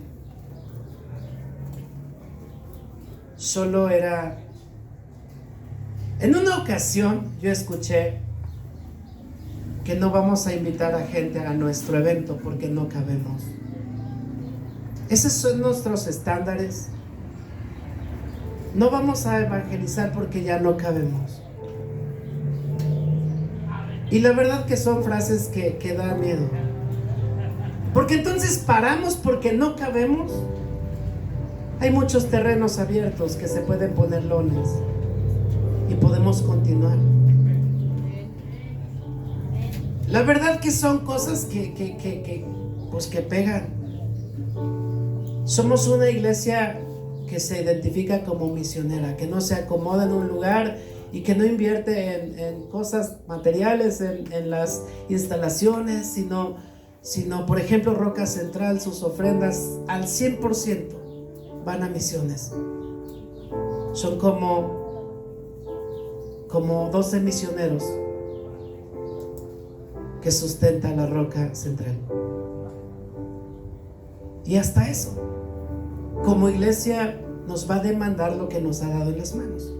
Solo era... En una ocasión yo escuché que no vamos a invitar a gente a nuestro evento porque no cabemos. Esos son nuestros estándares. No vamos a evangelizar porque ya no cabemos. Y la verdad que son frases que dan miedo. Porque entonces paramos porque no cabemos. Hay muchos terrenos abiertos que se pueden poner lonas y podemos continuar. La verdad que son cosas que pegan. Somos una iglesia que se identifica como misionera, que no se acomoda en un lugar y que no invierte en cosas materiales, en las instalaciones, sino por ejemplo Roca Central, sus ofrendas al 100% van a misiones. Son como 12 misioneros que sustenta la Roca Central. Y hasta eso, como iglesia, nos va a demandar lo que nos ha dado en las manos.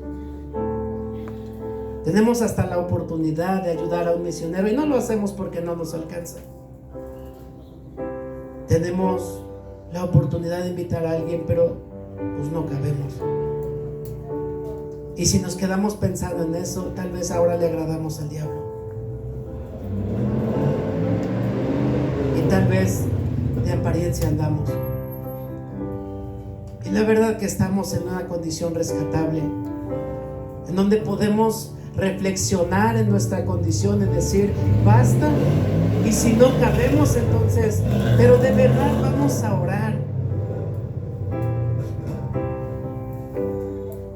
Tenemos hasta la oportunidad de ayudar a un misionero y no lo hacemos porque no nos alcanza. Tenemos la oportunidad de invitar a alguien, pero pues no cabemos. Y si nos quedamos pensando en eso, tal vez ahora le agradamos al diablo. Y tal vez de apariencia andamos. Y la verdad que estamos en una condición rescatable, en donde podemos reflexionar en nuestra condición y decir, basta. Y si no cabemos, entonces, pero de verdad vamos a orar.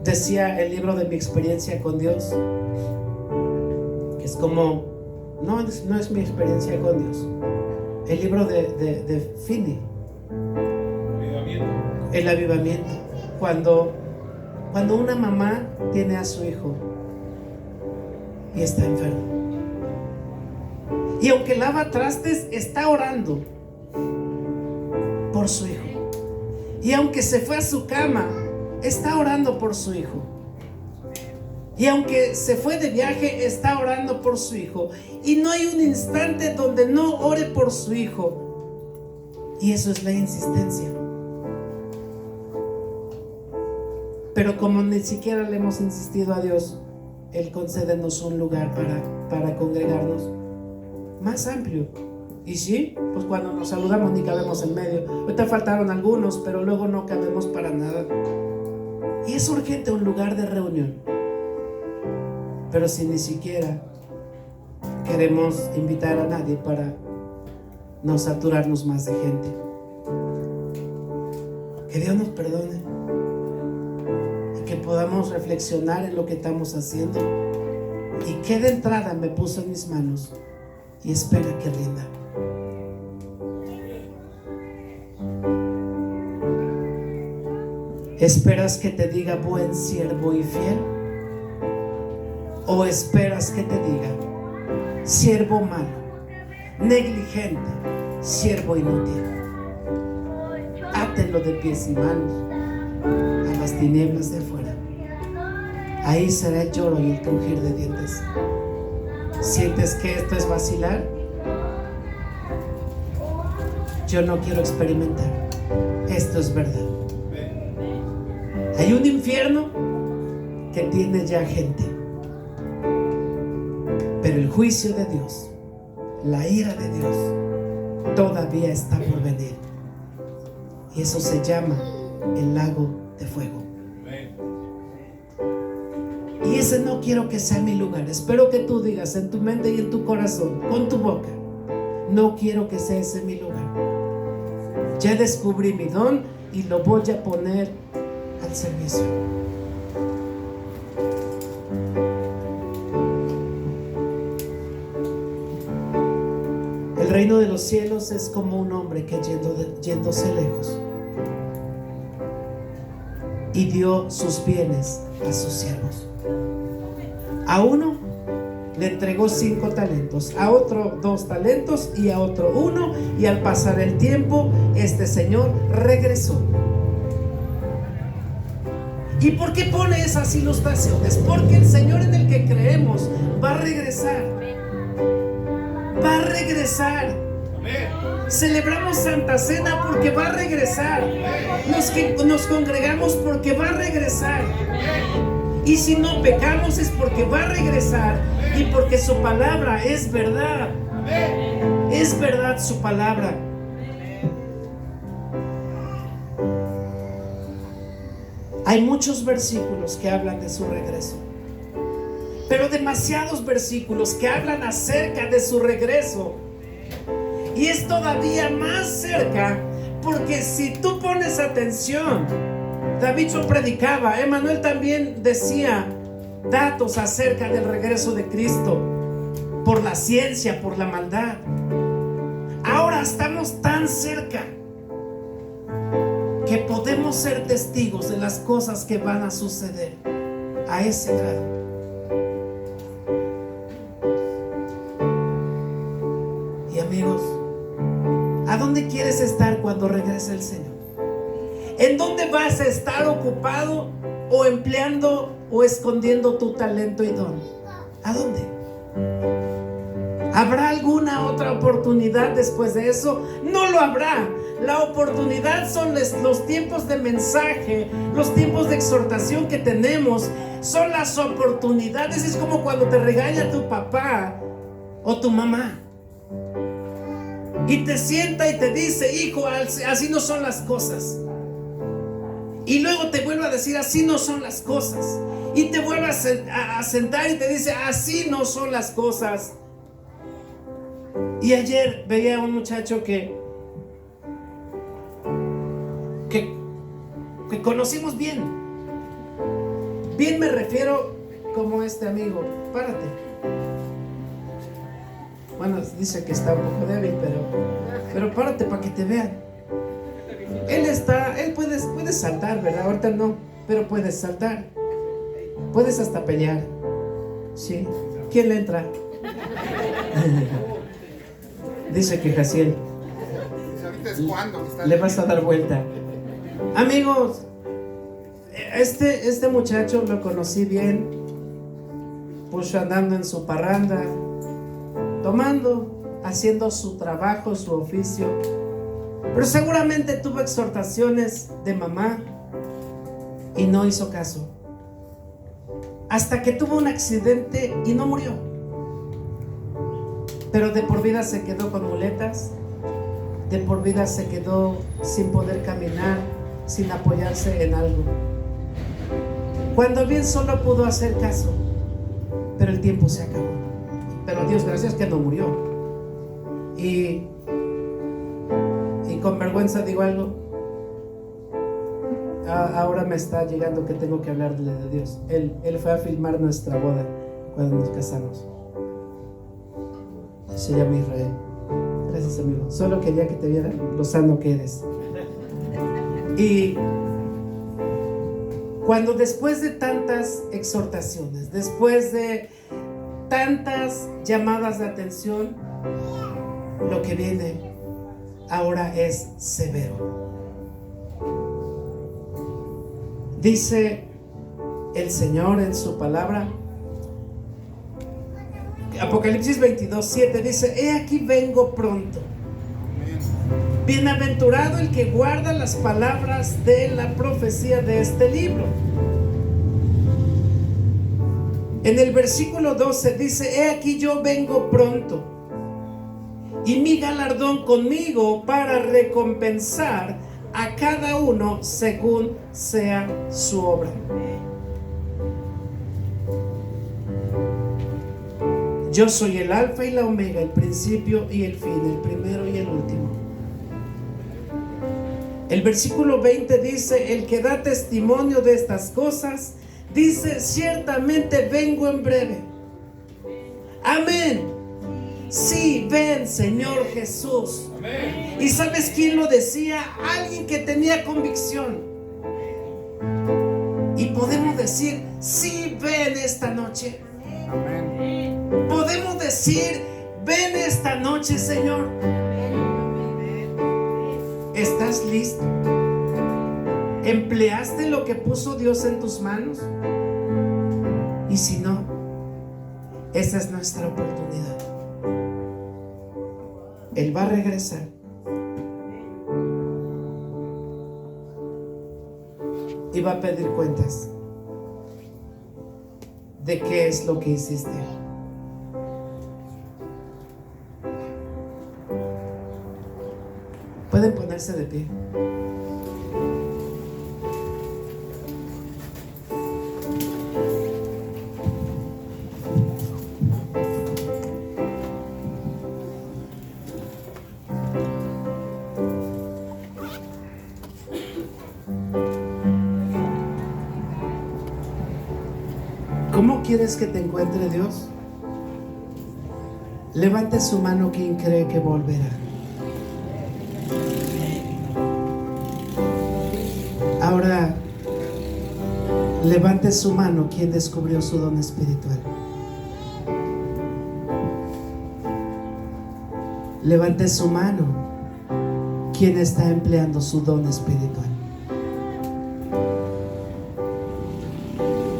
Decía el libro de mi experiencia con Dios, que es como, no es mi experiencia con Dios, el libro de Finney, el avivamiento, cuando una mamá tiene a su hijo y está enfermo, y aunque lava trastes, está orando por su hijo, y aunque se fue a su cama, está orando por su hijo, y aunque se fue de viaje, está orando por su hijo, y no hay un instante donde no ore por su hijo. Y eso es la insistencia. Pero como ni siquiera le hemos insistido a Dios, Él concédenos un lugar para congregarnos más amplio. Y sí, pues cuando nos saludamos ni cabemos en medio. Ahorita faltaron algunos, pero luego no cabemos para nada. Y es urgente un lugar de reunión. Pero si ni siquiera queremos invitar a nadie para no saturarnos más de gente. Que Dios nos perdone y que podamos reflexionar en lo que estamos haciendo, y que de entrada me puso en mis manos y espera que rinda. ¿Esperas que te diga buen siervo y fiel? ¿O esperas que te diga siervo malo, negligente, siervo inútil? Átelo de pies y manos a las tinieblas de afuera. Ahí será el lloro y el crujir de dientes. ¿Sientes que esto es vacilar? Yo no quiero experimentar. Esto es verdad. Hay un infierno que tiene ya gente, pero el juicio de Dios, la ira de Dios, todavía está por venir. Y eso se llama el lago de fuego. Y ese no quiero que sea mi lugar. Espero que tú digas en tu mente y en tu corazón, con tu boca, no quiero que sea ese mi lugar. Ya descubrí mi don y lo voy a poner al servicio. El reino de los cielos es como un hombre que yéndose lejos y dio sus bienes a sus siervos. A uno le entregó 5 talentos, a otro 2 talentos y a otro 1, y al pasar el tiempo este señor regresó. ¿Y por qué pone esas ilustraciones? Porque el Señor en el que creemos va a regresar. Va a regresar. Celebramos Santa Cena porque va a regresar. Nos congregamos porque va a regresar. Y si no pecamos es porque va a regresar, y porque su palabra es verdad. Es verdad su palabra. Hay muchos versículos que hablan de su regreso, pero demasiados versículos que hablan acerca de su regreso. Y es todavía más cerca, porque si tú pones atención, David lo predicaba, Emanuel también decía datos acerca del regreso de Cristo, por la ciencia, por la maldad. Ahora estamos tan cerca que podemos ser testigos de las cosas que van a suceder a ese grado. Y amigos, ¿a dónde quieres estar cuando regrese el Señor? ¿En dónde vas a estar ocupado o empleando o escondiendo tu talento y don? ¿A dónde? ¿Habrá alguna otra oportunidad después de eso? No lo habrá. La oportunidad son los tiempos de mensaje, los tiempos de exhortación que tenemos. Son las oportunidades. Es como cuando te regaña tu papá o tu mamá y te sienta y te dice: hijo, así no son las cosas. Y luego te vuelve a decir: así no son las cosas. Y te vuelve a sentar y te dice: así no son las cosas. Y ayer veía a un muchacho que conocimos bien. Bien me refiero como este amigo. Párate. Bueno, dice que está un poco débil, pero párate para que te vean. Él puede saltar, ¿verdad? Ahorita no, pero puedes saltar. Puedes hasta pelear. ¿Sí? ¿Quién le entra? Dice que Jaciel. Le vas a dar vuelta. Amigos, este muchacho lo conocí bien. Pues andando en su parranda, tomando, haciendo su trabajo, su oficio. Pero seguramente tuvo exhortaciones de mamá y no hizo caso. Hasta que tuvo un accidente y no murió. Pero de por vida se quedó con muletas. De por vida se quedó sin poder caminar, sin apoyarse en algo. Cuando bien solo pudo hacer caso, pero el tiempo se acabó. Pero Dios gracias que no murió. Y con vergüenza digo algo. Ahora me está llegando que tengo que hablarle de Dios. Él fue a filmar nuestra boda cuando nos casamos. Se llama Israel. Gracias, amigo. Solo quería que te viera lo sano que eres. Y cuando después de tantas exhortaciones, después de tantas llamadas de atención, lo que viene ahora es severo. Dice el Señor en su palabra, Apocalipsis 22:7 dice: he aquí vengo pronto. Bienaventurado el que guarda las palabras de la profecía de este libro. En el versículo 12 dice: he aquí yo vengo pronto, y mi galardón conmigo para recompensar a cada uno según sea su obra. Yo soy el alfa y la omega, el principio y el fin, el primero y el último. El versículo 20 dice: el que da testimonio de estas cosas dice: ciertamente vengo en breve. Amén. Sí, ven, Señor Jesús. Amén. ¿Y sabes quién lo decía? Alguien que tenía convicción. Y podemos decir: sí, ven esta noche. Amén. Podemos decir: ven esta noche, Señor. ¿Estás listo? ¿Empleaste lo que puso Dios en tus manos? Y si no, esa es nuestra oportunidad. Él va a regresar. Y va a pedir cuentas de qué es lo que hiciste. Pueden ponerse de pie. ¿Cómo quieres que te encuentre Dios? Levante su mano quien cree que volverá. Ahora, levante su mano quien descubrió su don espiritual. Levante su mano quien está empleando su don espiritual.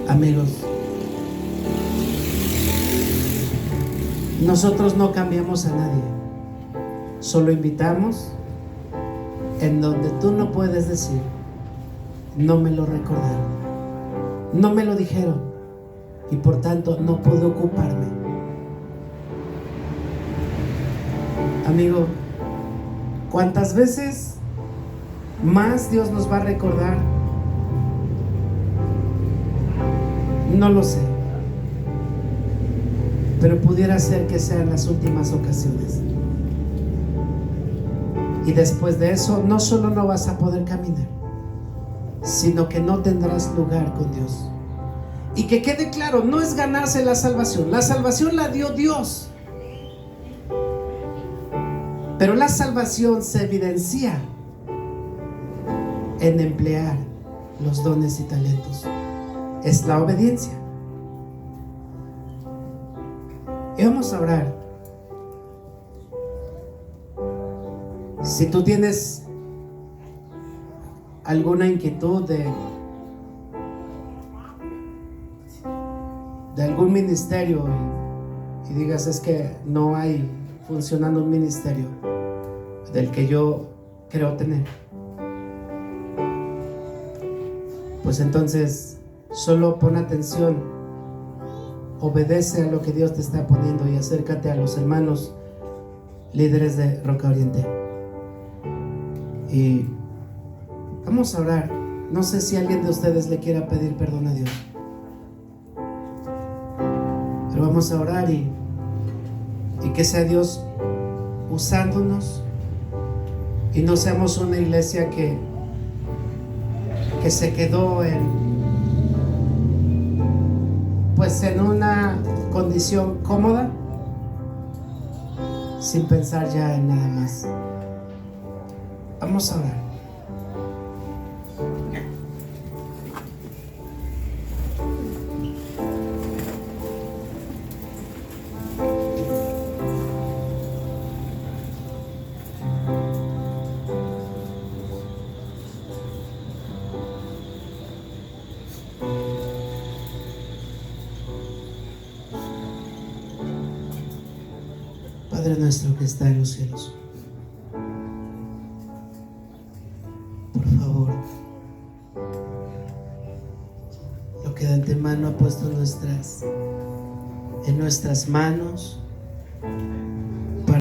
Amigos, Nosotros no cambiamos a nadie, solo invitamos en donde tú no puedes decir, no me lo recordaron, no me lo dijeron y por tanto no puedo ocuparme. Amigo, ¿cuántas veces más Dios nos va a recordar? No lo sé, pero pudiera ser que sean las últimas ocasiones. Y después de eso, no solo no vas a poder caminar, sino que no tendrás lugar con Dios. Y que quede claro, no es ganarse la salvación la dio Dios. Pero la salvación se evidencia en emplear los dones y talentos. Es la obediencia. Y vamos a orar. Si tú tienes alguna inquietud de algún ministerio y digas, es que no hay funcionando un ministerio del que yo creo tener, pues entonces solo pon atención, obedece a lo que Dios te está poniendo y acércate a los hermanos líderes de Roca Oriente y vamos a orar. No sé si alguien de ustedes le quiera pedir perdón a Dios, pero vamos a orar y que sea Dios usándonos y no seamos una iglesia que se quedó en una condición cómoda sin pensar ya en nada más. Vamos a orar. Padre nuestro que está en los cielos, por favor, lo que de antemano ha puesto en nuestras manos,